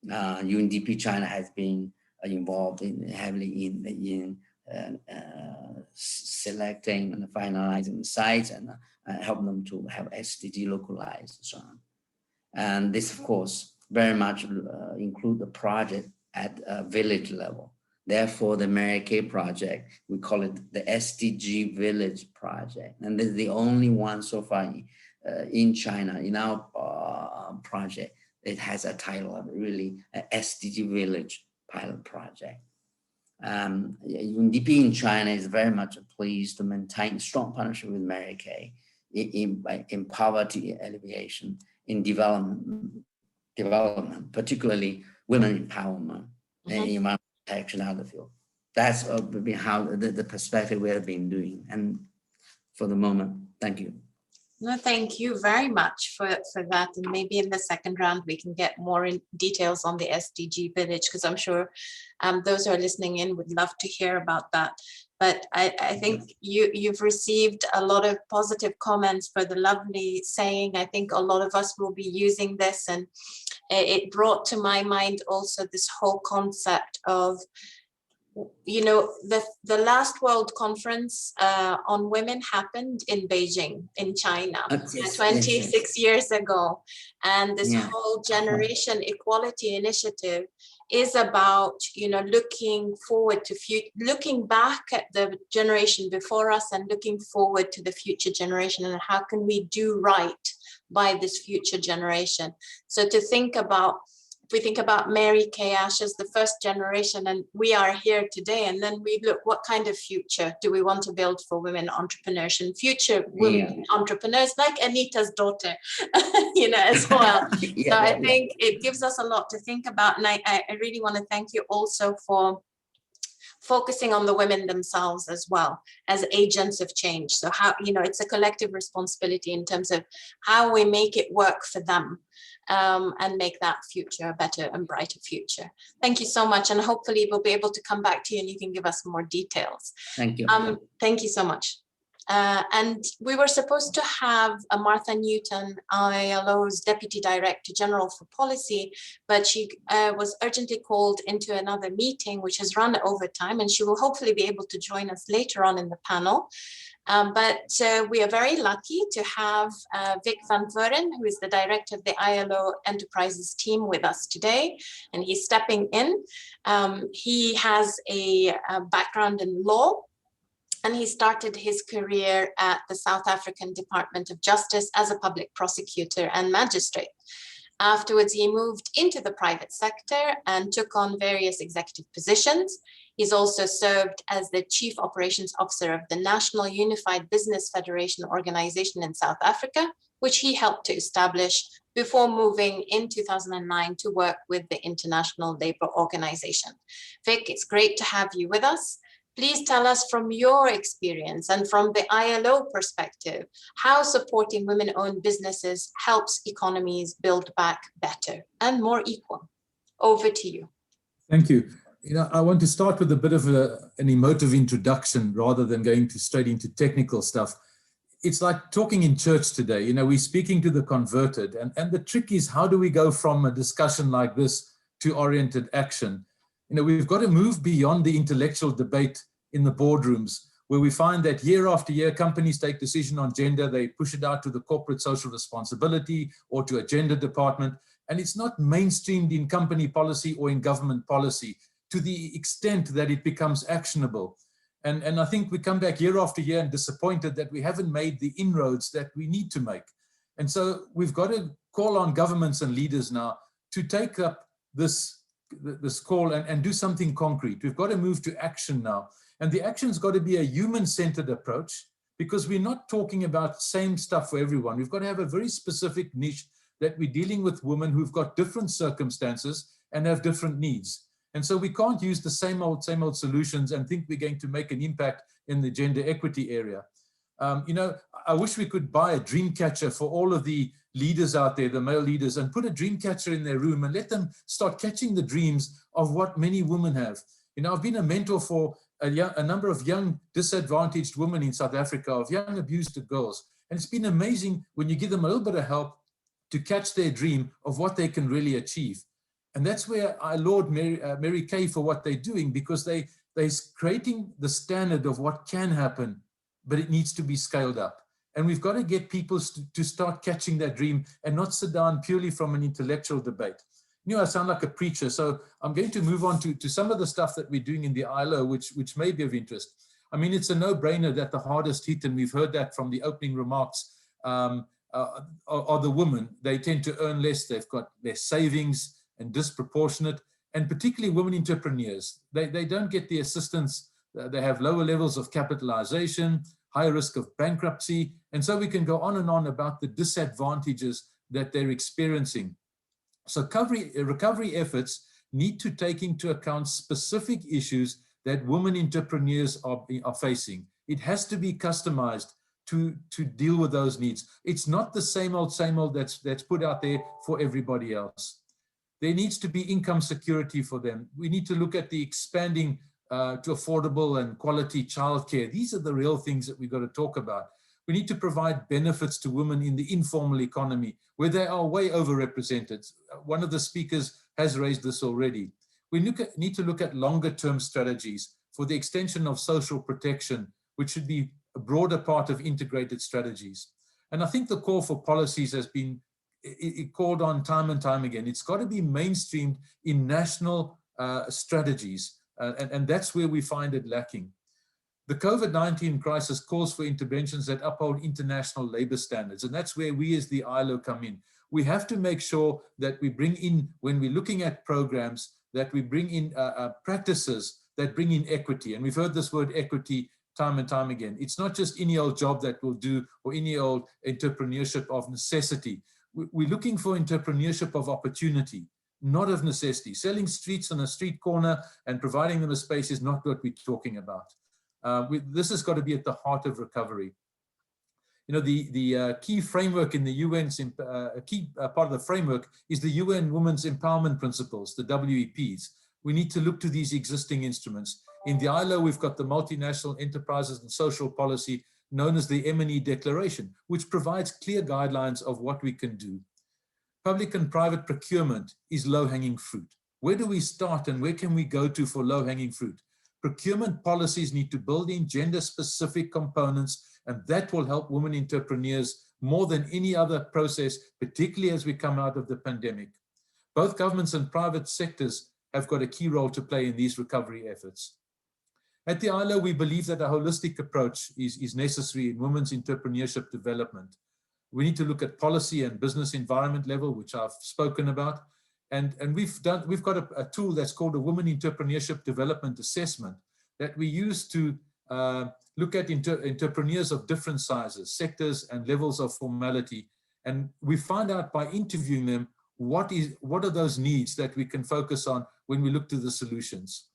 UNDP China has been involved heavily in selecting and finalizing the sites and help them to have SDG localized and so on. And this, of course, very much include the project at a village level. Therefore, the Mary Kay project, we call it the SDG Village Project. And this is the only one so far in China, in our project, it has a title of really SDG Village Pilot Project. UNDP in China is very much pleased to maintain strong partnership with Mary Kay in poverty alleviation, in development, particularly women empowerment and environmental protection out of the field. That's how the perspective we have been doing. And for the moment, thank you. No, thank you very much for that. And maybe in the second round, we can get more in details on the SDG Village, because I'm sure those who are listening in would love to hear about that. But I think you've received a lot of positive comments for the lovely saying. I think a lot of us will be using this, and it brought to my mind also this whole concept of, you know, the last World Conference on Women happened in Beijing, in China, 26 years ago. And this whole Generation Equality Initiative is about, you know, looking forward to looking back at the generation before us and looking forward to the future generation, and how can we do right by this future generation. So to think about we think about Mary Kay Ash as the first generation, and we are here today, and then we look, what kind of future do we want to build for women entrepreneurs and future women entrepreneurs, like Anita's daughter, as well. So I think it gives us a lot to think about, and I really want to thank you also for focusing on the women themselves as well as agents of change. So how, it's a collective responsibility in terms of how we make it work for them. And make that future a better and brighter future. Thank you so much. And hopefully we'll be able to come back to you and you can give us more details. Thank you. Thank you so much. And we were supposed to have Martha Newton, ILO's Deputy Director General for Policy, but she was urgently called into another meeting, which has run over time, and she will hopefully be able to join us later on in the panel. But we are very lucky to have Vic Van Vorden, who is the director of the ILO Enterprises team, with us today, and he's stepping in. He has a background in law, and he started his career at the South African Department of Justice as a public prosecutor and magistrate. Afterwards, he moved into the private sector and took on various executive positions. He's also served as the Chief Operations Officer of the National Unified Business Federation organization in South Africa, which he helped to establish before moving in 2009 to work with the International Labour Organization. Vic, it's great to have you with us. Please tell us from your experience and from the ILO perspective, how supporting women-owned businesses helps economies build back better and more equal. Over to you. Thank you. I want to start with a bit of an emotive introduction rather than going straight into technical stuff. It's like talking in church today. We're speaking to the converted, and the trick is, how do we go from a discussion like this to oriented action? We've got to move beyond the intellectual debate in the boardrooms, where we find that year after year, companies take decision on gender, they push it out to the corporate social responsibility or to a gender department, and it's not mainstreamed in company policy or in government policy to the extent that it becomes actionable. And I think we come back year after year and disappointed that we haven't made the inroads that we need to make. And so we've got to call on governments and leaders now to take up this call and do something concrete. We've got to move to action now. And the action's got to be a human-centered approach, because we're not talking about same stuff for everyone. We've got to have a very specific niche that we're dealing with women who've got different circumstances and have different needs. And so we can't use the same old solutions and think we're going to make an impact in the gender equity area. I wish we could buy a dream catcher for all of the leaders out there, the male leaders, and put a dream catcher in their room and let them start catching the dreams of what many women have. I've been a mentor for a number of young disadvantaged women in South Africa, of young abused girls. And it's been amazing when you give them a little bit of help to catch their dream of what they can really achieve. And that's where I laud Mary Kay for what they're doing, because they're creating the standard of what can happen, but it needs to be scaled up. And we've got to get people to start catching that dream and not sit down purely from an intellectual debate. I sound like a preacher, so I'm going to move on to some of the stuff that we're doing in the ILO, which may be of interest. I mean, it's a no-brainer that the hardest hit, and we've heard that from the opening remarks, are the women. They tend to earn less, they've got their savings and disproportionate, and particularly women entrepreneurs. They don't get the assistance, they have lower levels of capitalization, higher risk of bankruptcy, and so we can go on and on about the disadvantages that they're experiencing. So recovery efforts need to take into account specific issues that women entrepreneurs are facing. It has to be customized to deal with those needs. It's not the same old that's put out there for everybody else. There needs to be income security for them. We need to look at the expanding to affordable and quality childcare. These are the real things that we've got to talk about. We need to provide benefits to women in the informal economy, where they are way overrepresented. One of the speakers has raised this already. We need to look at longer term strategies for the extension of social protection, which should be a broader part of integrated strategies. And I think the call for policies has been called on time and time again. It's got to be mainstreamed in national strategies, and that's where we find it lacking. The COVID-19 crisis calls for interventions that uphold international labor standards, and that's where we as the ILO come in. we have to make sure that we bring in, when we're looking at programs, that we bring in practices that bring in equity. And we've heard this word equity time and time again. It's not just any old job that we'll do or any old entrepreneurship of necessity. We're looking for entrepreneurship of opportunity, not of necessity. Selling streets on a street corner and providing them a space is not what we're talking about. This has got to be at the heart of recovery. You know, the key framework in the UN's, a key part of the framework is the UN Women's Empowerment Principles, the WEPs. We need to look to these existing instruments. In the ILO, we've got the Multinational Enterprises and Social Policy, known as the M&E Declaration, which provides clear guidelines of what we can do. Public and private procurement is low-hanging fruit. Where do we start and where can we go to for low-hanging fruit? Procurement policies need to build in gender-specific components, and that will help women entrepreneurs more than any other process, particularly as we come out of the pandemic. Both governments and private sectors have got a key role to play in these recovery efforts. At the ILO, we believe that a holistic approach is necessary in women's entrepreneurship development. We need to look at policy and business environment level, which I've spoken about. And we've got a tool that's called a Women Entrepreneurship Development Assessment that we use to look at entrepreneurs of different sizes, sectors, and levels of formality. And we find out by interviewing them, what are those needs that we can focus on when we look to the solutions.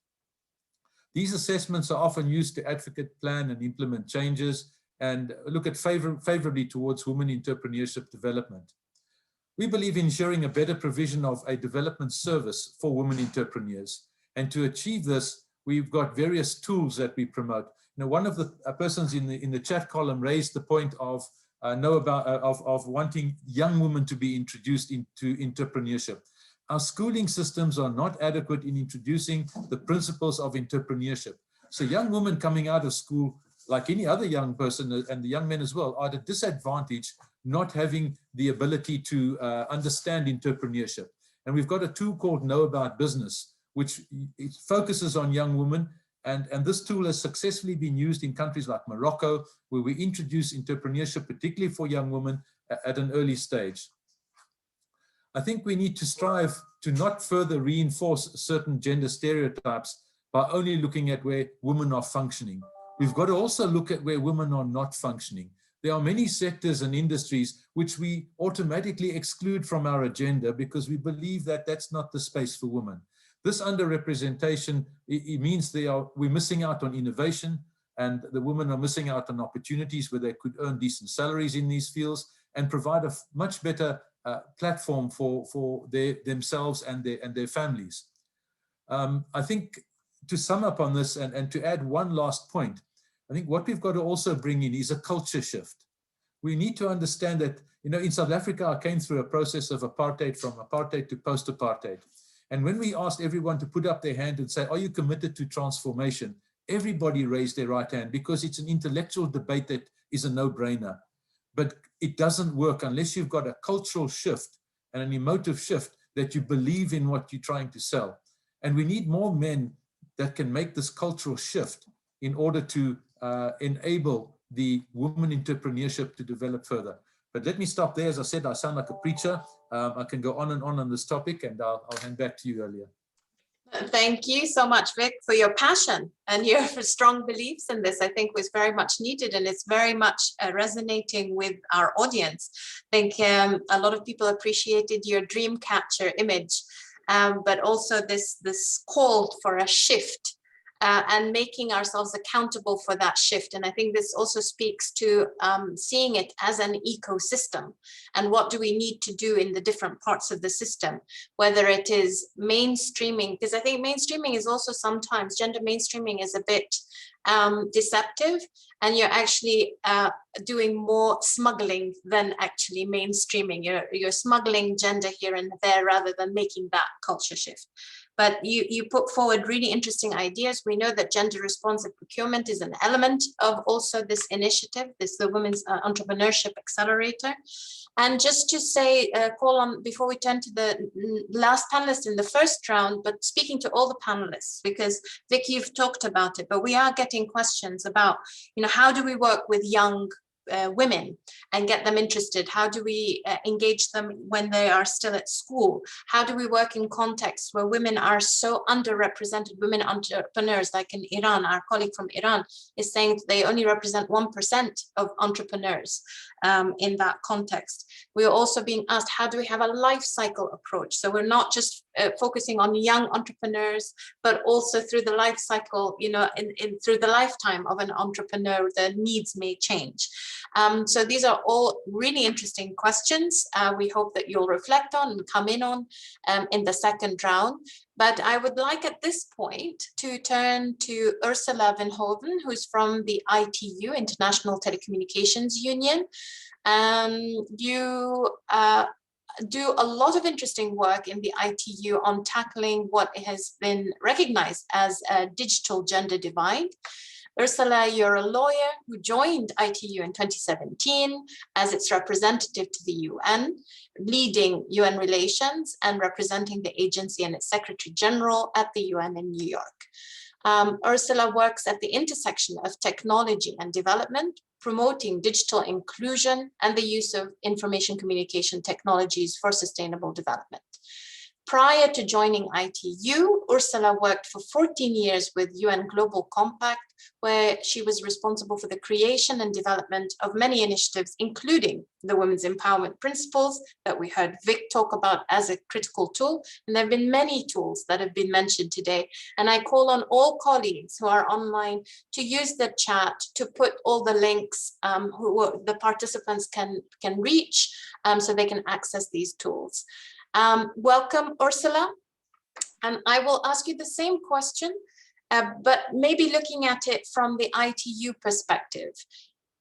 These assessments are often used to advocate, plan, and implement changes and look at favorably towards women entrepreneurship development. We believe in ensuring a better provision of a development service for women entrepreneurs. And to achieve this, we've got various tools that we promote. Now, one of the persons in the chat column raised the point of wanting young women to be introduced into entrepreneurship. Our schooling systems are not adequate in introducing the principles of entrepreneurship. So young women coming out of school, like any other young person, and the young men as well, are at a disadvantage not having the ability to understand entrepreneurship. And we've got a tool called Know About Business, which it focuses on young women. And this tool has successfully been used in countries like Morocco, where we introduce entrepreneurship, particularly for young women, at an early stage. I think we need to strive to not further reinforce certain gender stereotypes by only looking at where women are functioning. We've got to also look at where women are not functioning. There are many sectors and industries which we automatically exclude from our agenda because we believe that that's not the space for women. This underrepresentation, it means we're missing out on innovation, and the women are missing out on opportunities where they could earn decent salaries in these fields and provide a much better platform for themselves and their families. I think to sum up on this and to add one last point, I think what we've got to also bring in is a culture shift. We need to understand that, you know, in South Africa, I came through a process of apartheid, from apartheid to post-apartheid. And when we asked everyone to put up their hand and say, are you committed to transformation? Everybody raised their right hand because it's an intellectual debate that is a no-brainer. But it doesn't work unless you've got a cultural shift and an emotive shift that you believe in what you're trying to sell. And we need more men that can make this cultural shift in order to enable the women entrepreneurship to develop further. But let me stop there. As I said, I sound like a preacher. I can go on this topic, and I'll hand back to you earlier. Thank you so much, Vic, for your passion and your strong beliefs in this. I think was very much needed, and it's very much resonating with our audience. I think a lot of people appreciated your dream catcher image, but also this call for a shift and making ourselves accountable for that shift. And I think this also speaks to seeing it as an ecosystem, and what do we need to do in the different parts of the system, whether it is mainstreaming, because I think mainstreaming is also sometimes, gender mainstreaming is a bit deceptive, and you're actually doing more smuggling than actually mainstreaming. You're smuggling gender here and there rather than making that culture shift. But you put forward really interesting ideas. We know that gender responsive procurement is an element of also this initiative, the Women's Entrepreneurship Accelerator. And just to say, call on, before we turn to the last panelist in the first round, but speaking to all the panelists, because Vic, you've talked about it, but we are getting questions about, how do we work with young women and get them interested? How do we engage them when they are still at school? How do we work in contexts where women are so underrepresented? Women entrepreneurs, like in Iran, our colleague from Iran is saying they only represent 1% of entrepreneurs in that context. We are also being asked, how do we have a life cycle approach? So we're not just focusing on young entrepreneurs, but also through the life cycle, you know, through the lifetime of an entrepreneur, the needs may change. So these are all really interesting questions. We hope that you'll reflect on and come in on in the second round. But I would like at this point to turn to Ursula Van Vorden, who's from the ITU, International Telecommunications Union. You do a lot of interesting work in the ITU on tackling what has been recognized as a digital gender divide. Ursula, you're a lawyer who joined ITU in 2017 as its representative to the UN, leading UN relations and representing the agency and its Secretary General at the UN in New York. Ursula works at the intersection of technology and development, promoting digital inclusion and the use of information communication technologies for sustainable development. Prior to joining ITU, Ursula worked for 14 years with UN Global Compact, where she was responsible for the creation and development of many initiatives, including the Women's Empowerment Principles that we heard Vic talk about as a critical tool. And there have been many tools that have been mentioned today. And I call on all colleagues who are online to use the chat to put all the links who the participants can reach so they can access these tools. Welcome, Ursula. And I will ask you the same question, but maybe looking at it from the ITU perspective.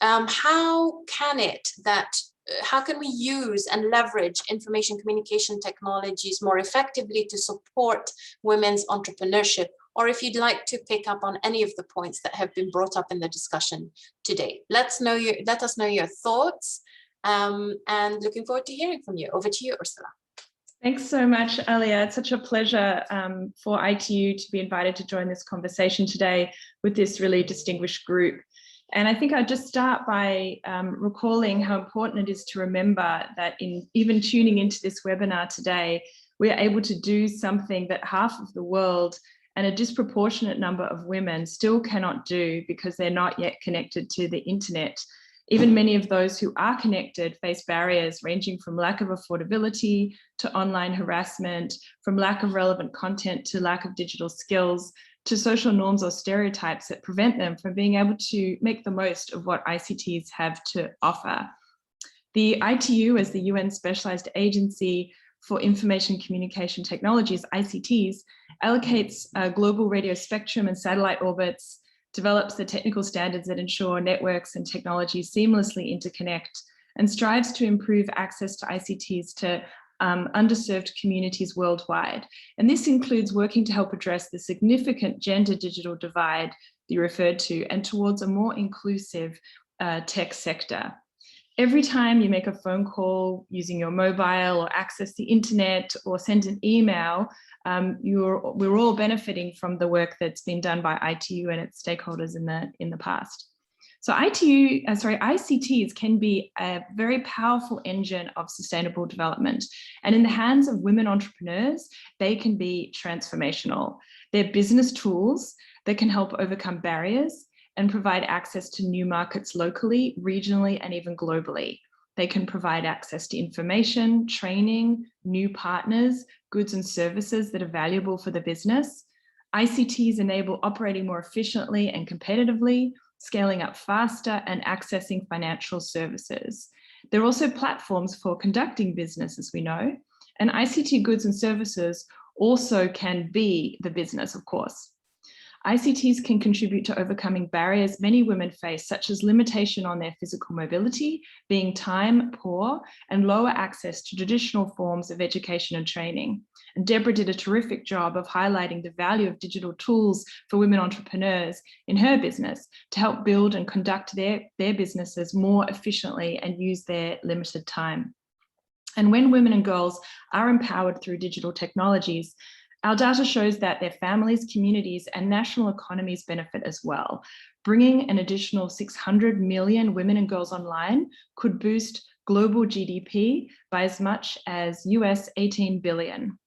How can we use and leverage information communication technologies more effectively to support women's entrepreneurship? Or if you'd like to pick up on any of the points that have been brought up in the discussion today. Let us know your thoughts, and looking forward to hearing from you. Over to you, Ursula. Thanks so much, Alia. It's such a pleasure for ITU to be invited to join this conversation today with this really distinguished group. And I think I'd just start by recalling how important it is to remember that in even tuning into this webinar today, we are able to do something that half of the world and a disproportionate number of women still cannot do because they're not yet connected to the internet. Even many of those who are connected face barriers ranging from lack of affordability to online harassment, from lack of relevant content to lack of digital skills, to social norms or stereotypes that prevent them from being able to make the most of what ICTs have to offer. The ITU, as the UN Specialized Agency for Information Communication Technologies, ICTs, allocates global radio spectrum and satellite orbits, develops the technical standards that ensure networks and technologies seamlessly interconnect, and strives to improve access to ICTs to underserved communities worldwide. And this includes working to help address the significant gender digital divide that you referred to, and towards a more inclusive tech sector. Every time you make a phone call using your mobile or access the internet or send an email, we're all benefiting from the work that's been done by ITU and its stakeholders in the past. So ICTs can be a very powerful engine of sustainable development. And in the hands of women entrepreneurs, they can be transformational. They're business tools that can help overcome barriers and provide access to new markets locally, regionally, and even globally. They can provide access to information, training, new partners, goods and services that are valuable for the business. ICTs enable operating more efficiently and competitively, scaling up faster, and accessing financial services. They're also platforms for conducting business, as we know, and ICT goods and services also can be the business, of course. ICTs can contribute to overcoming barriers many women face, such as limitation on their physical mobility, being time poor, and lower access to traditional forms of education and training. And Deborah did a terrific job of highlighting the value of digital tools for women entrepreneurs in her business to help build and conduct their businesses more efficiently and use their limited time. And when women and girls are empowered through digital technologies, Our data shows that their families, communities, and national economies benefit as well. Bringing an additional 600 million women and girls online could boost global GDP by as much as US 18 billion.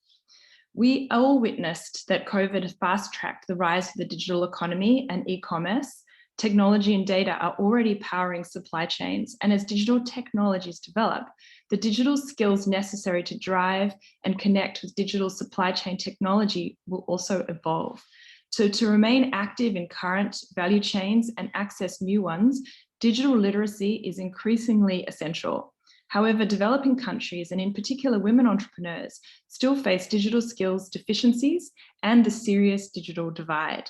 We all witnessed that COVID has fast-tracked the rise of the digital economy and e-commerce. Technology and data are already powering supply chains, and as digital technologies develop, the digital skills necessary to drive and connect with digital supply chain technology will also evolve. So to remain active in current value chains and access new ones, digital literacy is increasingly essential. However, developing countries, and in particular women entrepreneurs, still face digital skills deficiencies and the serious digital divide.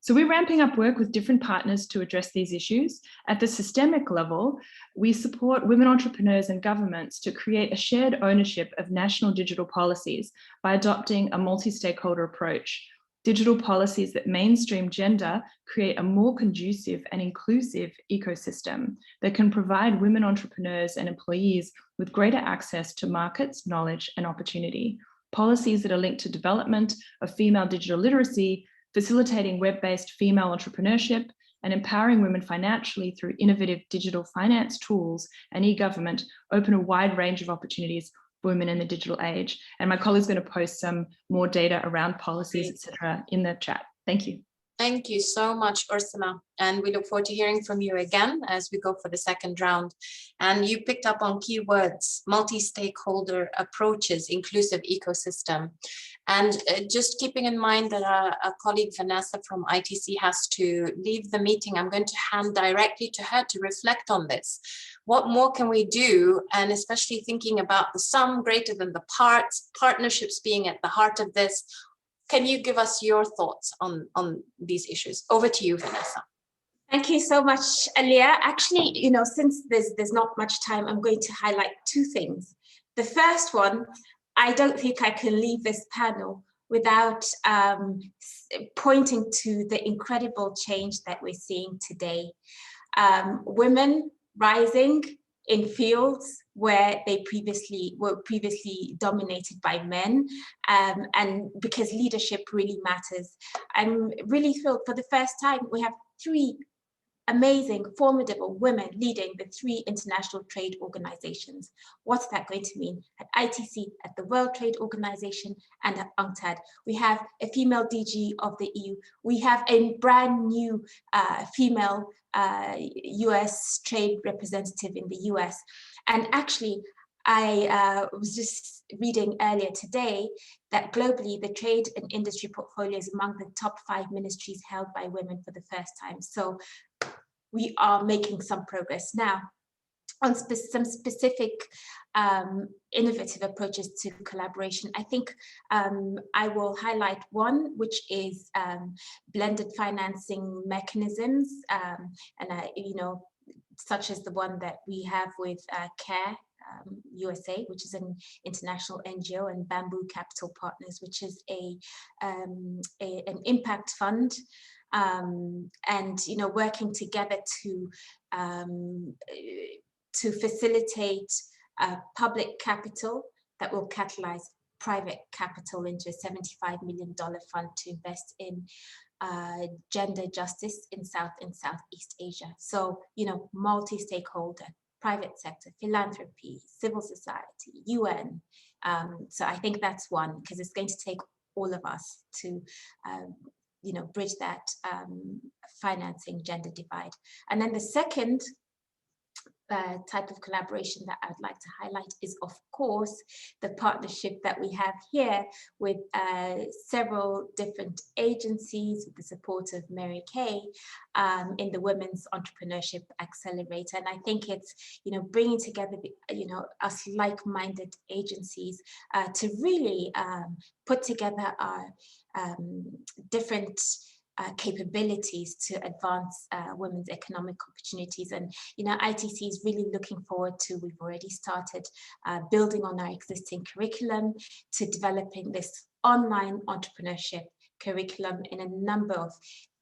So we're ramping up work with different partners to address these issues. At the systemic level, we support women entrepreneurs and governments to create a shared ownership of national digital policies by adopting a multi-stakeholder approach. Digital policies that mainstream gender create a more conducive and inclusive ecosystem that can provide women entrepreneurs and employees with greater access to markets, knowledge, and opportunity. Policies that are linked to development of female digital literacy, facilitating web-based female entrepreneurship, and empowering women financially through innovative digital finance tools and e-government open a wide range of opportunities for women in the digital age. And my colleague's going to post some more data around policies, etc., in the chat. Thank you. Thank you so much, Ursula. And we look forward to hearing from you again as we go for the second round. And you picked up on keywords: multi-stakeholder approaches, inclusive ecosystem. And just keeping in mind that our colleague Vanessa from ITC has to leave the meeting, I'm going to hand directly to her to reflect on this. What more can we do? And especially thinking about the sum greater than the parts, partnerships being at the heart of this. Can you give us your thoughts on these issues? Over to you, Vanessa. Thank you so much, Alia. Actually, since there's not much time, I'm going to highlight two things. The first one, I don't think I can leave this panel without pointing to the incredible change that we're seeing today. Women rising in fields where they were previously dominated by men, and because leadership really matters. I'm really thrilled. For the first time, we have 3 amazing, formidable women leading the 3 international trade organizations. What's that going to mean? At ITC, at the World Trade Organization, and at UNCTAD. We have a female DG of the EU. We have a brand new female US trade representative in the US. And actually, I was just reading earlier today that globally, the trade and industry portfolio is among the top 5 ministries held by women for the first time. So we are making some progress now. On some specific innovative approaches to collaboration, I think I will highlight one, which is blended financing mechanisms, such as the one that we have with CARE USA, which is an international NGO, and Bamboo Capital Partners, which is an impact fund. And working together to facilitate public capital that will catalyze private capital into a $75 million fund to invest in gender justice in South and Southeast Asia. So, multi-stakeholder, private sector, philanthropy, civil society, UN. So I think that's one, because it's going to take all of us to bridge that financing gender divide. And then the second type of collaboration that I would like to highlight is, of course, the partnership that we have here with several different agencies with the support of Mary Kay in the Women's Entrepreneurship Accelerator. And I think it's, bringing together, us like-minded agencies to really put together our different capabilities to advance women's economic opportunities. And ITC is really looking forward to, we've already started building on our existing curriculum to developing this online entrepreneurship curriculum in a number of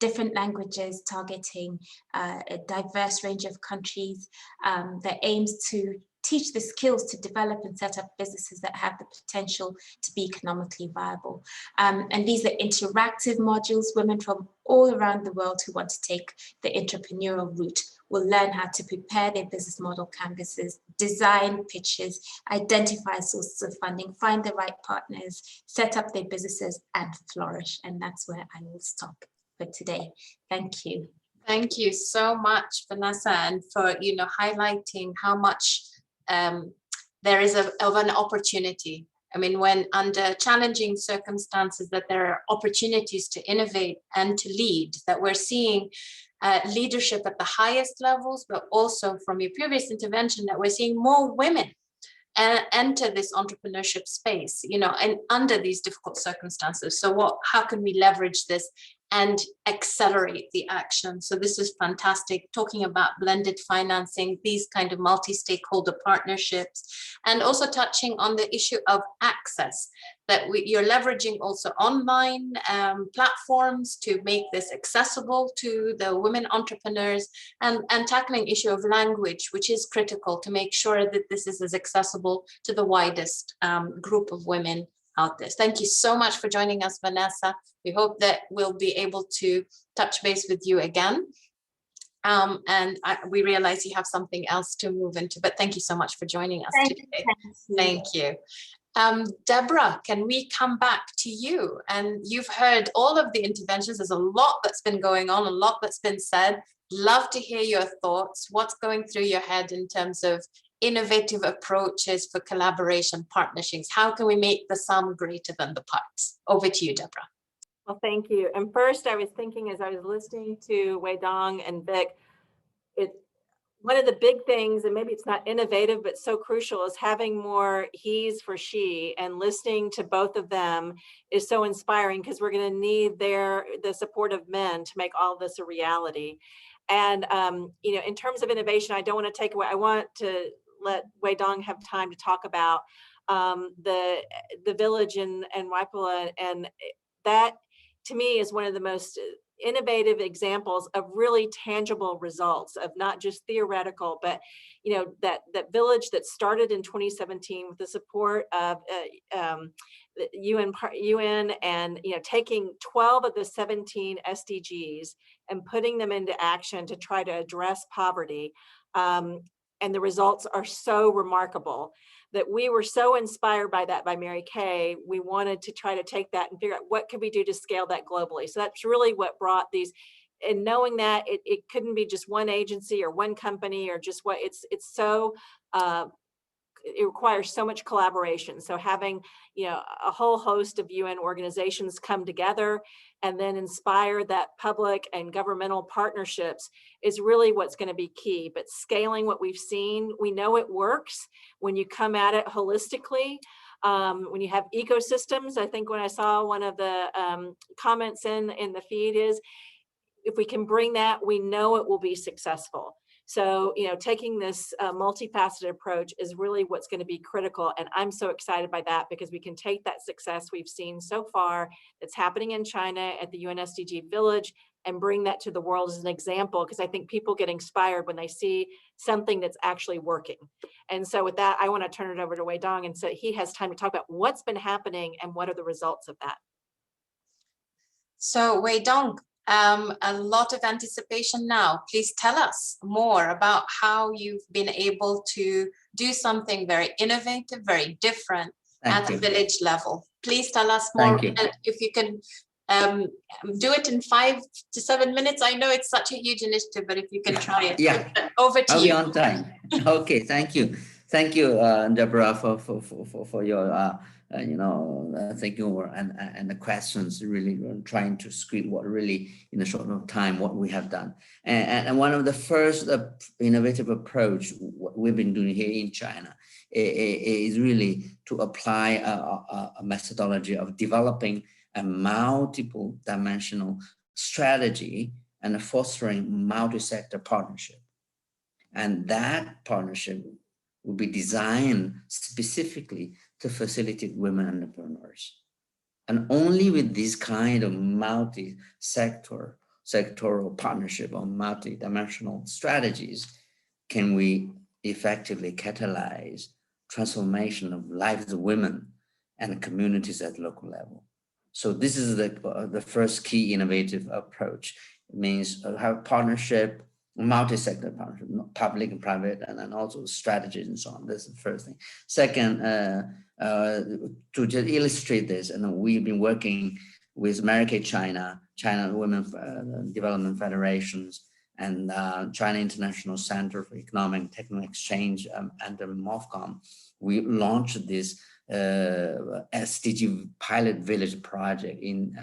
different languages, targeting a diverse range of countries that aims to teach the skills to develop and set up businesses that have the potential to be economically viable. And these are interactive modules. Women from all around the world who want to take the entrepreneurial route will learn how to prepare their business model canvases, design pitches, identify sources of funding, find the right partners, set up their businesses and flourish. And that's where I will stop for today. Thank you. Thank you so much, Vanessa, and for highlighting how much there is of an opportunity. I mean, when under challenging circumstances, that there are opportunities to innovate and to lead, that we're seeing leadership at the highest levels, but also from your previous intervention, that we're seeing more women enter this entrepreneurship space, and under these difficult circumstances. So how can we leverage this and accelerate the action? So this is fantastic, talking about blended financing, these kind of multi-stakeholder partnerships, and also touching on the issue of access, that you're leveraging also online platforms to make this accessible to the women entrepreneurs, and tackling issue of language, which is critical to make sure that this is as accessible to the widest group of women out there. Thank you so much for joining us, Vanessa. We hope that we'll be able to touch base with you again. We realize you have something else to move into, but thank you so much for joining us today. Thank you. Deborah, can we come back to you? And you've heard all of the interventions. There's a lot that's been going on, a lot that's been said. Love to hear your thoughts. What's going through your head in terms of innovative approaches for collaboration, partnerships? How can we make the sum greater than the parts? Over to you, Deborah. Well, thank you. And first, I was thinking as I was listening to Wei Dong and Vic, one of the big things, and maybe it's not innovative, but so crucial, is having more he's for she, and listening to both of them is so inspiring, because we're going to need the support of men to make all this a reality. And, in terms of innovation, I don't want to take away, I want to let Wei Dong have time to talk about the village in Waipula, and that to me is one of the most innovative examples of really tangible results, of not just theoretical, but that village that started in 2017 with the support of the UN, and taking 12 of the 17 SDGs and putting them into action to try to address poverty. And the results are so remarkable that we were so inspired by that, by Mary Kay. We wanted to try to take that and figure out what could we do to scale that globally. So that's really what brought these, and knowing that it couldn't be just one agency or one company or just what it's so, it requires so much collaboration. So having, a whole host of UN organizations come together and then inspire that public and governmental partnerships is really what's going to be key. But scaling what we've seen, we know it works when you come at it holistically. When you have ecosystems, I think when I saw one of the comments in the feed is, if we can bring that, we know it will be successful. So, taking this multifaceted approach is really what's going to be critical. And I'm so excited by that, because we can take that success we've seen so far that's happening in China at the UN SDG Village and bring that to the world as an example, because I think people get inspired when they see something that's actually working. And so with that, I want to turn it over to Wei Dong, and so he has time to talk about what's been happening and what are the results of that. So Wei Dong, a lot of anticipation now. Please tell us more about how you've been able to do something very innovative, very different at the village level. Please tell us more. If you can do it in 5 to 7 minutes. I know it's such a huge initiative, but if you can try it. Yeah. Over to you. I'll be on time. Okay, thank you. Thank you, Deborah, for your thank you, and the questions, really trying to squeeze what really in a short amount of time what we have done. And one of the first innovative approach what we've been doing here in China is really to apply a methodology of developing a multiple dimensional strategy and fostering multi-sector partnership. And that partnership will be designed specifically to facilitate women entrepreneurs. And only with this kind of sectoral partnership or multi-dimensional strategies can we effectively catalyze transformation of lives of women and communities at local level. So this is the first key innovative approach. It means have partnership, multi-sector partnership, public and private, and then also strategies and so on. This is the first thing. Second, to just illustrate this, and we've been working with America, China Women Development Federations, and China International Center for Economic and Technical Exchange, and the MOFCOM. We launched this SDG pilot village project in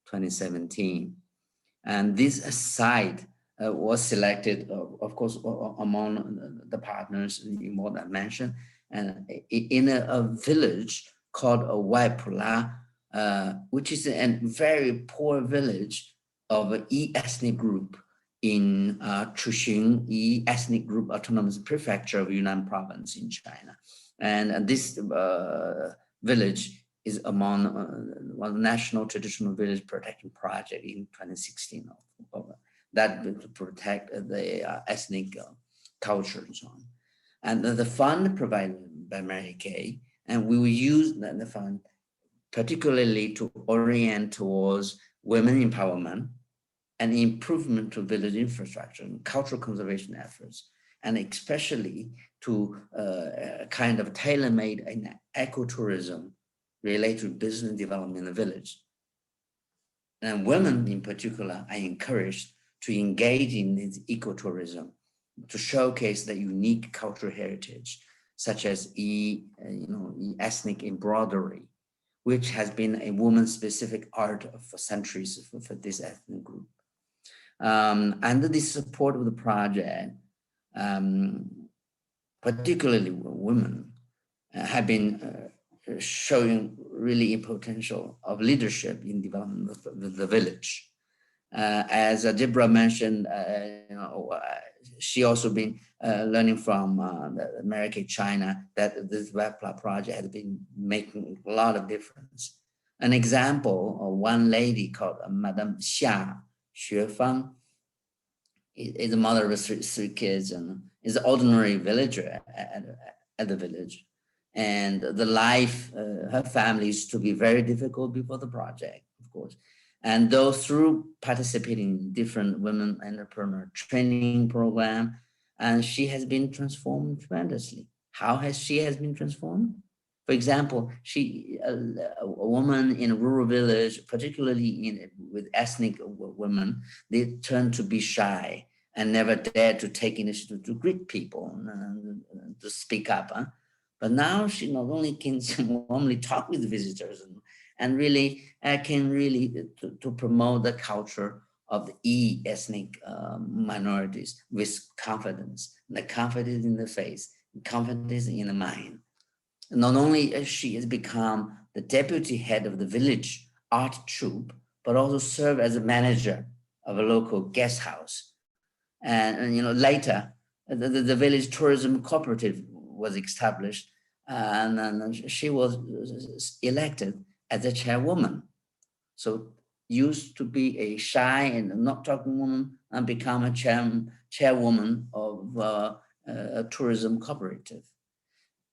2017. And this site was selected, of course, among the partners in what I mentioned, and in a village called Waipula, which is a very poor village of an E-ethnic group in Chuxing E ethnic group autonomous prefecture of Yunnan province in China. And this village is among one of the National Traditional Village Protection Project in 2016 that will protect the ethnic culture and so on. And the fund provided by Mary Kay, and we will use the fund particularly to orient towards women empowerment and improvement to village infrastructure and cultural conservation efforts, and especially to kind of tailor-made an ecotourism related to business development in the village. And women in particular are encouraged to engage in this ecotourism to showcase the unique cultural heritage, such as ethnic embroidery, which has been a woman-specific art for centuries for this ethnic group. Under the support of the project, particularly women, have been showing really potential of leadership in development of the village. As Deborah mentioned, she also been learning from the America, China, that this Waipula project has been making a lot of difference. An example of one lady called Madame Xia Xuefang is a mother of three kids and is an ordinary villager at the village. And the life, her family used to be very difficult before the project, of course. And though through participating in different women entrepreneur training program, and she has been transformed tremendously. How has she been transformed? For example, a woman in a rural village, particularly with ethnic women, they tend to be shy and never dare to take initiative to greet people and to speak up. But now she not only can warmly talk with visitors and really can really to promote the culture of the E-ethnic minorities with confidence, the confidence in the face, confidence in the mind. Not only has she has become the deputy head of the village art troupe, but also served as a manager of a local guest house. And later, the village tourism cooperative was established, and she was elected as a chairwoman. So used to be a shy and not talking woman and become a chairwoman of a tourism cooperative.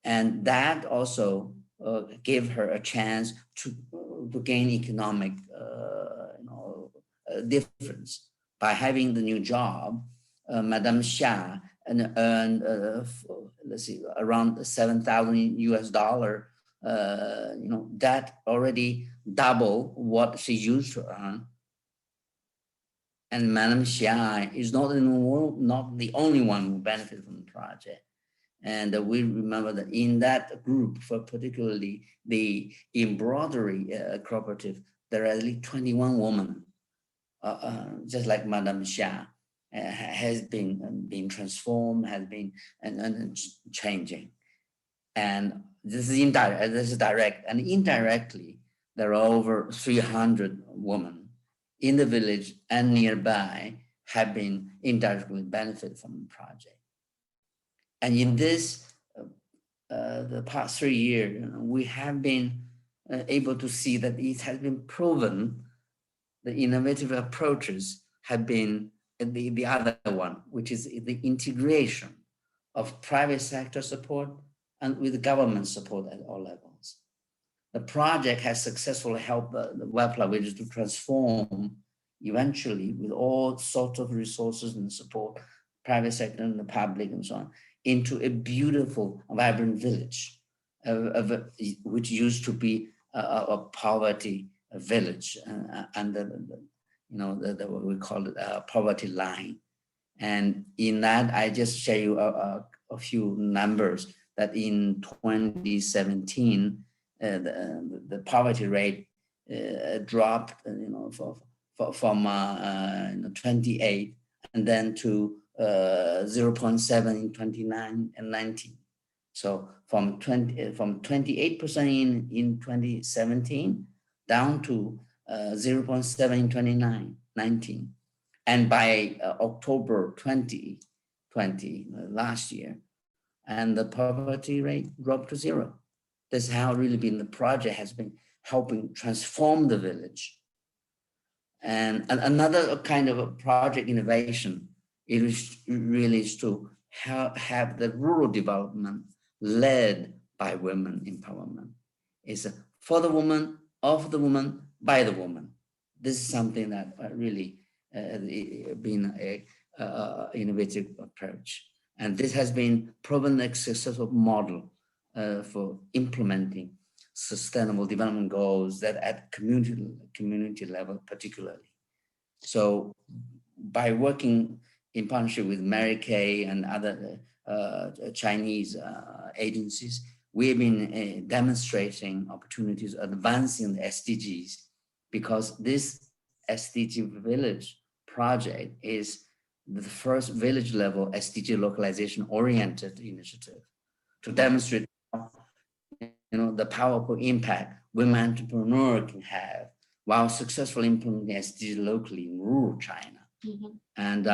And that also gave her a chance to gain economic difference. By having the new job, Madame Xia earned around $7,000 US. That already double what she used to earn. And Madame Xia is not the only one who benefited from the project. And we remember that in that group, for particularly the embroidery cooperative, there are at least 21 women, just like Madame Xia, has been transformed, has been and changing. And this is indirect, this is direct, and indirectly, there are over 300 women in the village and nearby have been indirectly benefited from the project. And in this, the past 3 years, we have been able to see that it has been proven the innovative approaches have been the other one, which is the integration of private sector support and with government support at all levels. The project has successfully helped the Webpla village to transform eventually with all sorts of resources and support, private sector and the public and so on, into a beautiful, vibrant village, which used to be a poverty village, and what we call it a poverty line. And in that, I just show you a few numbers that in 2017, the poverty rate dropped, from 28 and then to 0.7 in 29 and 19. So from 28% in 2017 down to 0.7 in 2019. And by October 2020, last year, and the poverty rate dropped to 0. That's how really the project has been helping transform the village. And another kind of a project innovation is really to have the rural development led by women empowerment. It's for the woman, of the woman, by the woman. This is something that really been a innovative approach. And this has been proven a successful model for implementing sustainable development goals that at community level particularly. So by working in partnership with Mary Kay and other Chinese agencies, we've been demonstrating opportunities advancing the SDGs, because this SDG village project is the first village level SDG localization oriented initiative to demonstrate the powerful impact women entrepreneurs can have while successfully implementing SDG locally in rural China. Mm-hmm. And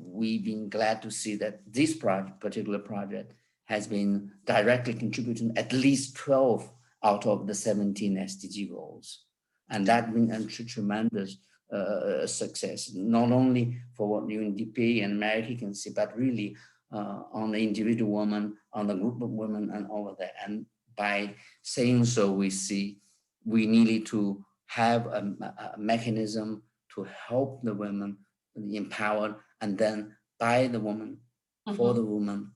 we've been glad to see that this particular project has been directly contributing at least 12 out of the 17 SDG goals. And that's been a tremendous success, not only for what UNDP and America can see, but really on the individual woman, on the group of women and all of that. And by saying so, we see we needed to have a mechanism to help the women be empowered, and then by the woman, mm-hmm. for the woman,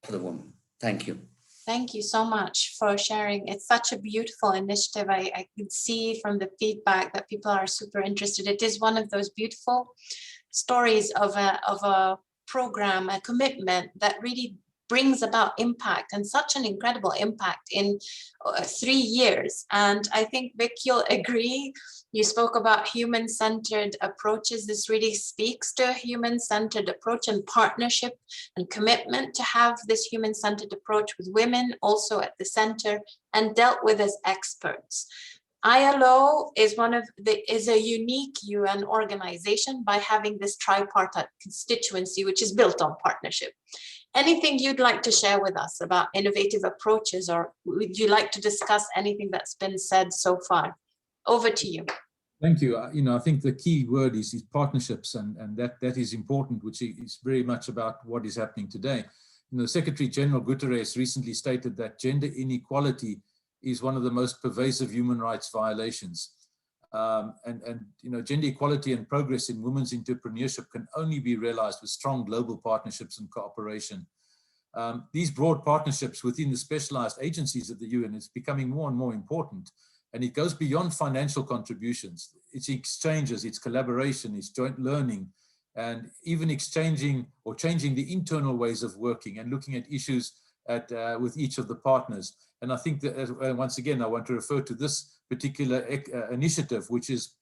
for the woman. Thank you. Thank you so much for sharing. It's such a beautiful initiative. I can see from the feedback that people are super interested. It is one of those beautiful stories of a program, a commitment that really brings about impact, and such an incredible impact in 3 years. And I think, Vic, you'll agree. You spoke about human-centered approaches. This really speaks to a human-centered approach and partnership and commitment to have this human-centered approach with women also at the center and dealt with as experts. ILO is a unique UN organization by having this tripartite constituency, which is built on partnership. Anything you'd like to share with us about innovative approaches, or would you like to discuss anything that's been said so far? Over to you. Thank you. I think the key word is partnerships, and that is important, which is very much about what is happening today. Secretary General Guterres recently stated that gender inequality is one of the most pervasive human rights violations. Gender equality and progress in women's entrepreneurship can only be realized with strong global partnerships and cooperation. These broad partnerships within the specialized agencies of the UN is becoming more and more important, and it goes beyond financial contributions. It's exchanges, it's collaboration, it's joint learning, and even exchanging or changing the internal ways of working and looking at issues with each of the partners. And I think that, once again, I want to refer to this particular initiative, which has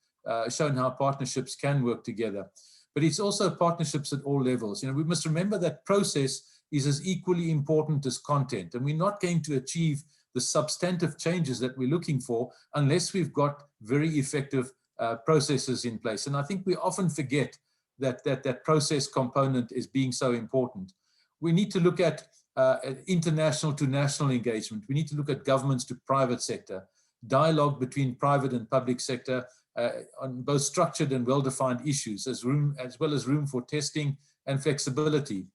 shown how partnerships can work together. But it's also partnerships at all levels. We must remember that process is as equally important as content. And we're not going to achieve the substantive changes that we're looking for unless we've got very effective processes in place. And I think we often forget that process component is being so important. We need to look at international to national engagement. We need to look at governments to private sector, dialogue between private and public sector on both structured and well-defined issues, as well as room for testing and flexibility.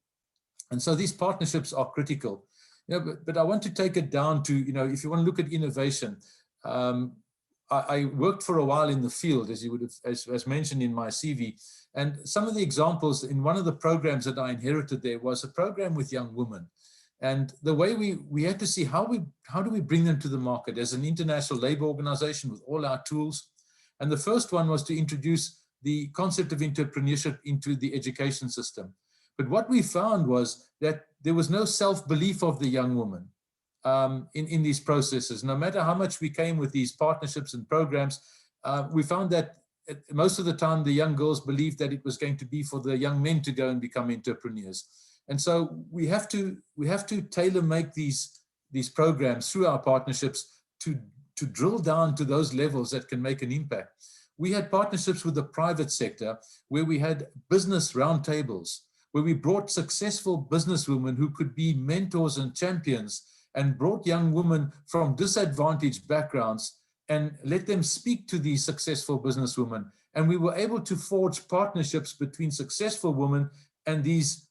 And so these partnerships are critical. But I want to take it down to, if you want to look at innovation, I worked for a while in the field, as you would have, as mentioned in my CV. And some of the examples in one of the programs that I inherited there was a program with young women. And the way we had to see how do we bring them to the market as an international labor organization with all our tools. And the first one was to introduce the concept of entrepreneurship into the education system. But what we found was that there was no self-belief of the young woman in these processes. No matter how much we came with these partnerships and programs, we found that most of the time the young girls believed that it was going to be for the young men to go and become entrepreneurs. And so we have to tailor make these programs through our partnerships to drill down to those levels that can make an impact. We had partnerships with the private sector where we had business roundtables, where we brought successful businesswomen who could be mentors and champions, and brought young women from disadvantaged backgrounds and let them speak to these successful businesswomen. And we were able to forge partnerships between successful women and these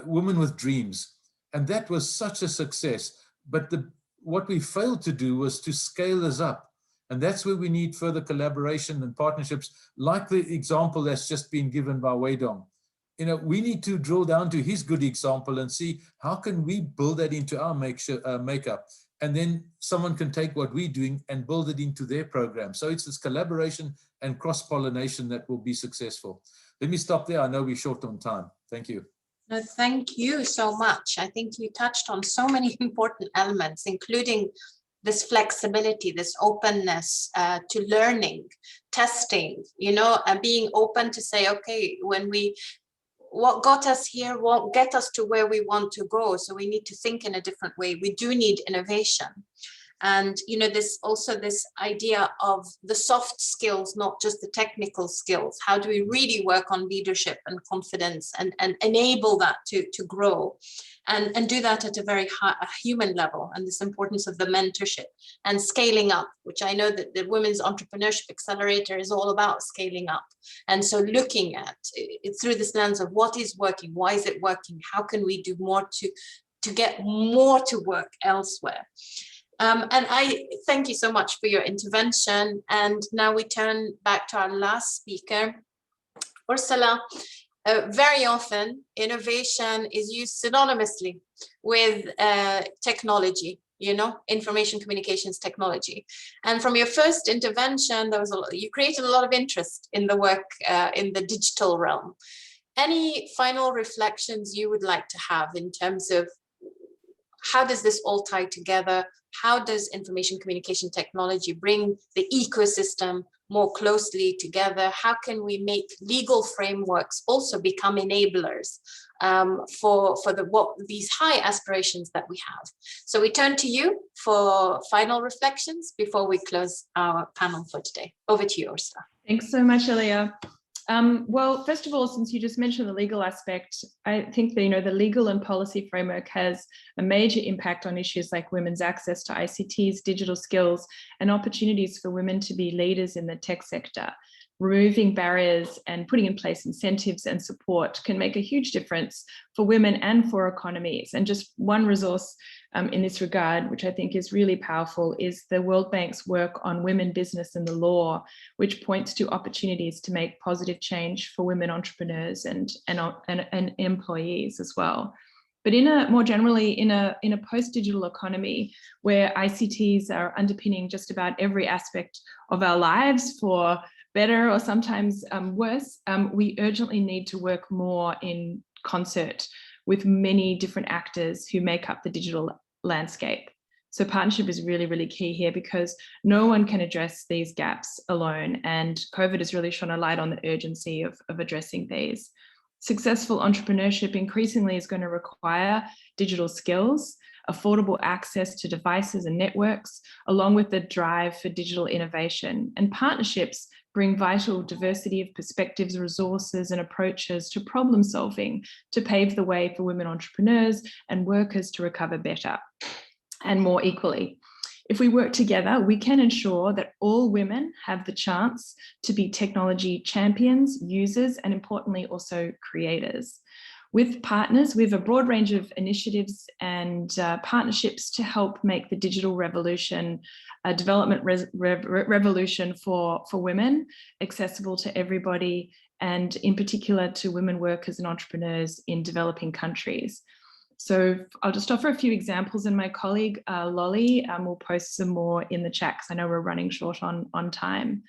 women with dreams. And that was such a success. But what we failed to do was to scale this up. And that's where we need further collaboration and partnerships, like the example that's just been given by Weidong. We need to drill down to his good example and see how can we build that into our makeup. And then someone can take what we're doing and build it into their program. So it's this collaboration and cross-pollination that will be successful. Let me stop there. I know we're short on time. Thank you. No, thank you so much. I think you touched on so many important elements, including this flexibility, this openness to learning, testing, and being open to say, okay, what got us here won't get us to where we want to go. So we need to think in a different way. We do need innovation. And, this idea of the soft skills, not just the technical skills. How do we really work on leadership and confidence and enable that to grow and do that at a very high human level, and this importance of the mentorship and scaling up, which I know that the Women's Entrepreneurship Accelerator is all about scaling up. And so looking at it through this lens of what is working, why is it working, how can we do more to get more to work elsewhere. And I thank you so much for your intervention. And now we turn back to our last speaker, Ursula. Very often, innovation is used synonymously with technology, information communications technology. And from your first intervention, you created a lot of interest in the work in the digital realm. Any final reflections you would like to have in terms of how does this all tie together? How does information communication technology bring the ecosystem more closely together? How can we make legal frameworks also become enablers for these high aspirations that we have? So we turn to you for final reflections before we close our panel for today. Over to you, Ursula. Thanks so much, Elia. Well, first of all, since you just mentioned the legal aspect, I think that, the legal and policy framework has a major impact on issues like women's access to ICTs, digital skills, and opportunities for women to be leaders in the tech sector. Removing barriers and putting in place incentives and support can make a huge difference for women and for economies. And just one resource in this regard, which I think is really powerful, is the World Bank's work on women, business and the law, which points to opportunities to make positive change for women entrepreneurs and employees as well. But more generally, in a post-digital economy where ICTs are underpinning just about every aspect of our lives for better or sometimes worse, we urgently need to work more in concert with many different actors who make up the digital landscape. So partnership is really, really key here because no one can address these gaps alone. And COVID has really shone a light on the urgency of addressing these. Successful entrepreneurship increasingly is going to require digital skills, affordable access to devices and networks, along with the drive for digital innovation. And partnerships bring vital diversity of perspectives, resources, and approaches to problem solving to pave the way for women entrepreneurs and workers to recover better and more equally. If we work together, we can ensure that all women have the chance to be technology champions, users, and importantly, also creators. With partners, we have a broad range of initiatives and partnerships to help make the digital revolution a development revolution for women, accessible to everybody, and in particular to women workers and entrepreneurs in developing countries. So I'll just offer a few examples, and my colleague Lolly will post some more in the chat because I know we're running short on time.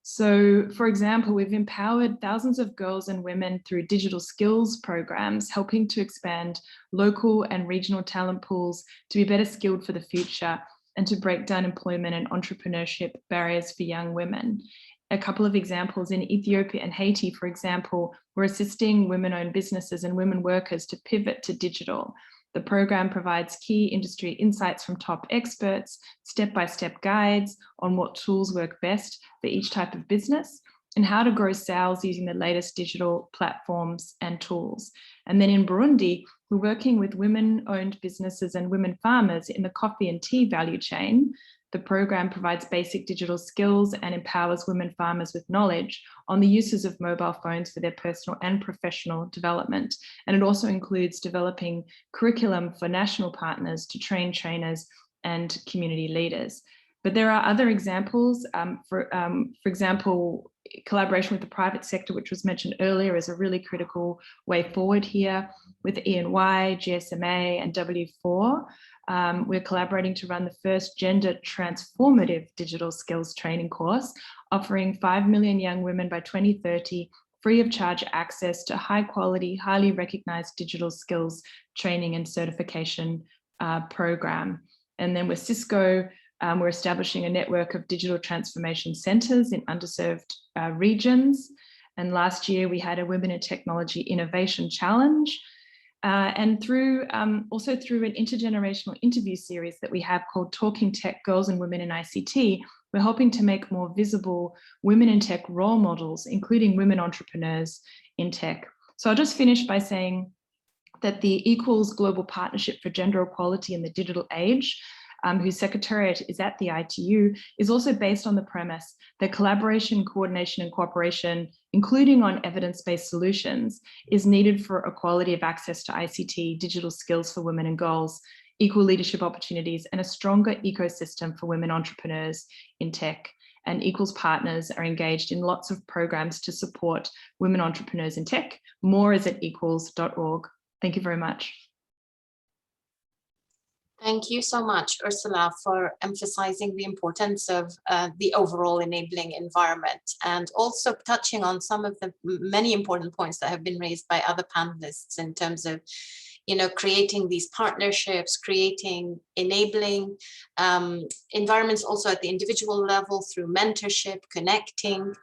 So, for example, we've empowered thousands of girls and women through digital skills programs, helping to expand local and regional talent pools to be better skilled for the future and to break down employment and entrepreneurship barriers for young women. A couple of examples: in Ethiopia and Haiti, for example, we're assisting women-owned businesses and women workers to pivot to digital. The program provides key industry insights from top experts, step-by-step guides on what tools work best for each type of business, and how to grow sales using the latest digital platforms and tools. And then in Burundi, we're working with women-owned businesses and women farmers in the coffee and tea value chain. The program provides basic digital skills and empowers women farmers with knowledge on the uses of mobile phones for their personal and professional development. And it also includes developing curriculum for national partners to train trainers and community leaders. But there are other examples. For example, collaboration with the private sector, which was mentioned earlier, is a really critical way forward here. With EY, GSMA, and W4, we're collaborating to run the first gender transformative digital skills training course, offering 5 million young women by 2030 free of charge access to high quality, highly recognized digital skills training and certification program. And then with Cisco, we're establishing a network of digital transformation centers in underserved regions. And last year we had a Women in Technology Innovation Challenge. And also through an intergenerational interview series that we have called Talking Tech, Girls and Women in ICT, we're hoping to make more visible women in tech role models, including women entrepreneurs in tech. So I'll just finish by saying that the Equals Global Partnership for Gender Equality in the Digital Age, whose secretariat is at the ITU, is also based on the premise that collaboration, coordination, and cooperation, including on evidence-based solutions, is needed for equality of access to ICT, digital skills for women and girls, equal leadership opportunities, and a stronger ecosystem for women entrepreneurs in tech. And Equals partners are engaged in lots of programs to support women entrepreneurs in tech. More is at equals.org. Thank you very much. Thank you so much, Ursula, for emphasizing the importance of the overall enabling environment and also touching on some of the many important points that have been raised by other panelists in terms of, you know, creating these partnerships, creating enabling environments also at the individual level through mentorship, connecting.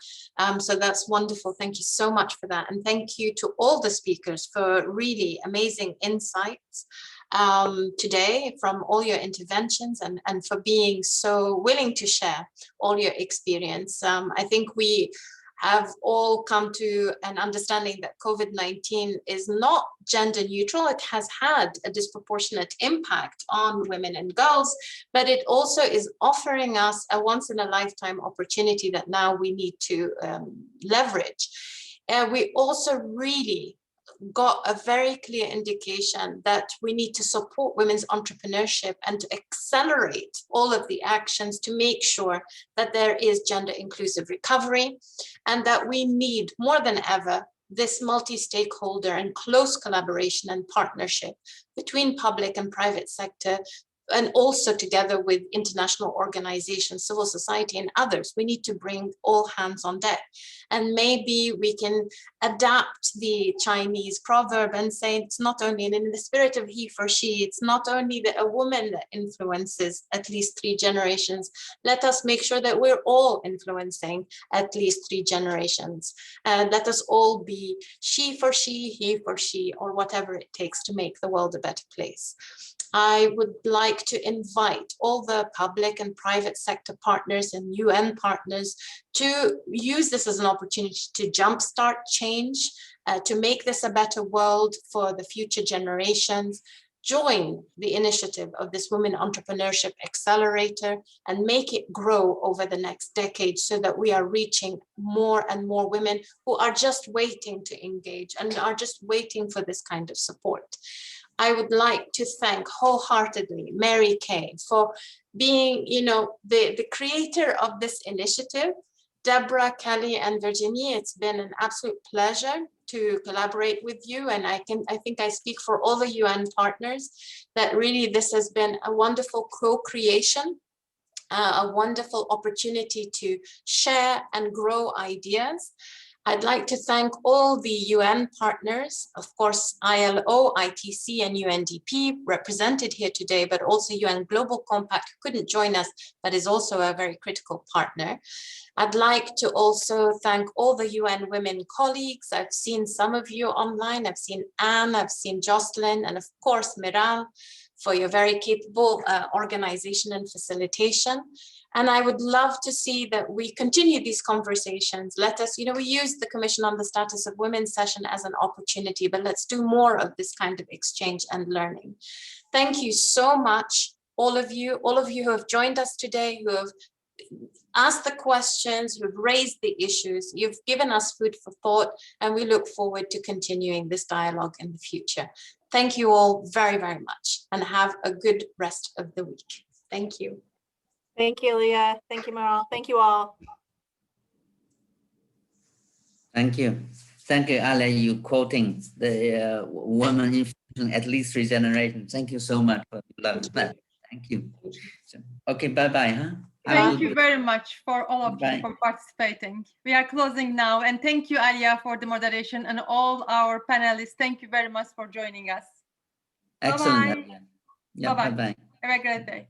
So that's wonderful. Thank you so much for that. And thank you to all the speakers for really amazing insights today from all your interventions and for being so willing to share all your experience. I think we have all come to an understanding that COVID-19 is not gender neutral. It has had a disproportionate impact on women and girls, but it also is offering us a once in a lifetime opportunity that now we need to leverage. We also really got a very clear indication that we need to support women's entrepreneurship and to accelerate all of the actions to make sure that there is gender inclusive recovery, and that we need more than ever this multi-stakeholder and close collaboration and partnership between public and private sector, and also together with international organizations, civil society, and others. We need to bring all hands on deck. And maybe we can adapt the Chinese proverb and say it's not only in the spirit of he for she, it's not only a woman that influences at least 3 generations. Let us make sure that we're all influencing at least 3 generations. Let us all be she for she, he for she, or whatever it takes to make the world a better place. I would like to invite all the public and private sector partners and UN partners to use this as an opportunity to jumpstart change, to make this a better world for the future generations, join the initiative of this Women Entrepreneurship Accelerator and make it grow over the next decade so that we are reaching more and more women who are just waiting to engage and are just waiting for this kind of support. I would like to thank wholeheartedly Mary Kay for being, the creator of this initiative. Deborah, Kelly, and Virginie, it's been an absolute pleasure to collaborate with you. And I think I speak for all the UN partners that really this has been a wonderful co-creation, a wonderful opportunity to share and grow ideas. I'd like to thank all the UN partners, of course, ILO, ITC, and UNDP represented here today, but also UN Global Compact, who couldn't join us, but is also a very critical partner. I'd like to also thank all the UN women colleagues. I've seen some of you online. I've seen Anne, I've seen Jocelyn, and of course, Miral, for your very capable organization and facilitation. And I would love to see that we continue these conversations. Let us, we use the Commission on the Status of Women session as an opportunity, but let's do more of this kind of exchange and learning. Thank you so much, all of you who have joined us today, who have asked the questions, who have raised the issues. You've given us food for thought, and we look forward to continuing this dialogue in the future. Thank you all very, very much, and have a good rest of the week. Thank you. Thank you, Leah. Thank you, Miral. Thank you all. Thank you. Thank you, Ale. You quoting the woman in at least 3 generations. Thank you so much for that. Thank you. So, okay, bye-bye. Huh? Thank you very much for all of you for participating. We are closing now. And thank you, Alia, for the moderation, and all our panelists. Thank you very much for joining us. Excellent. Bye-bye. Yeah, bye-bye. Have a great day.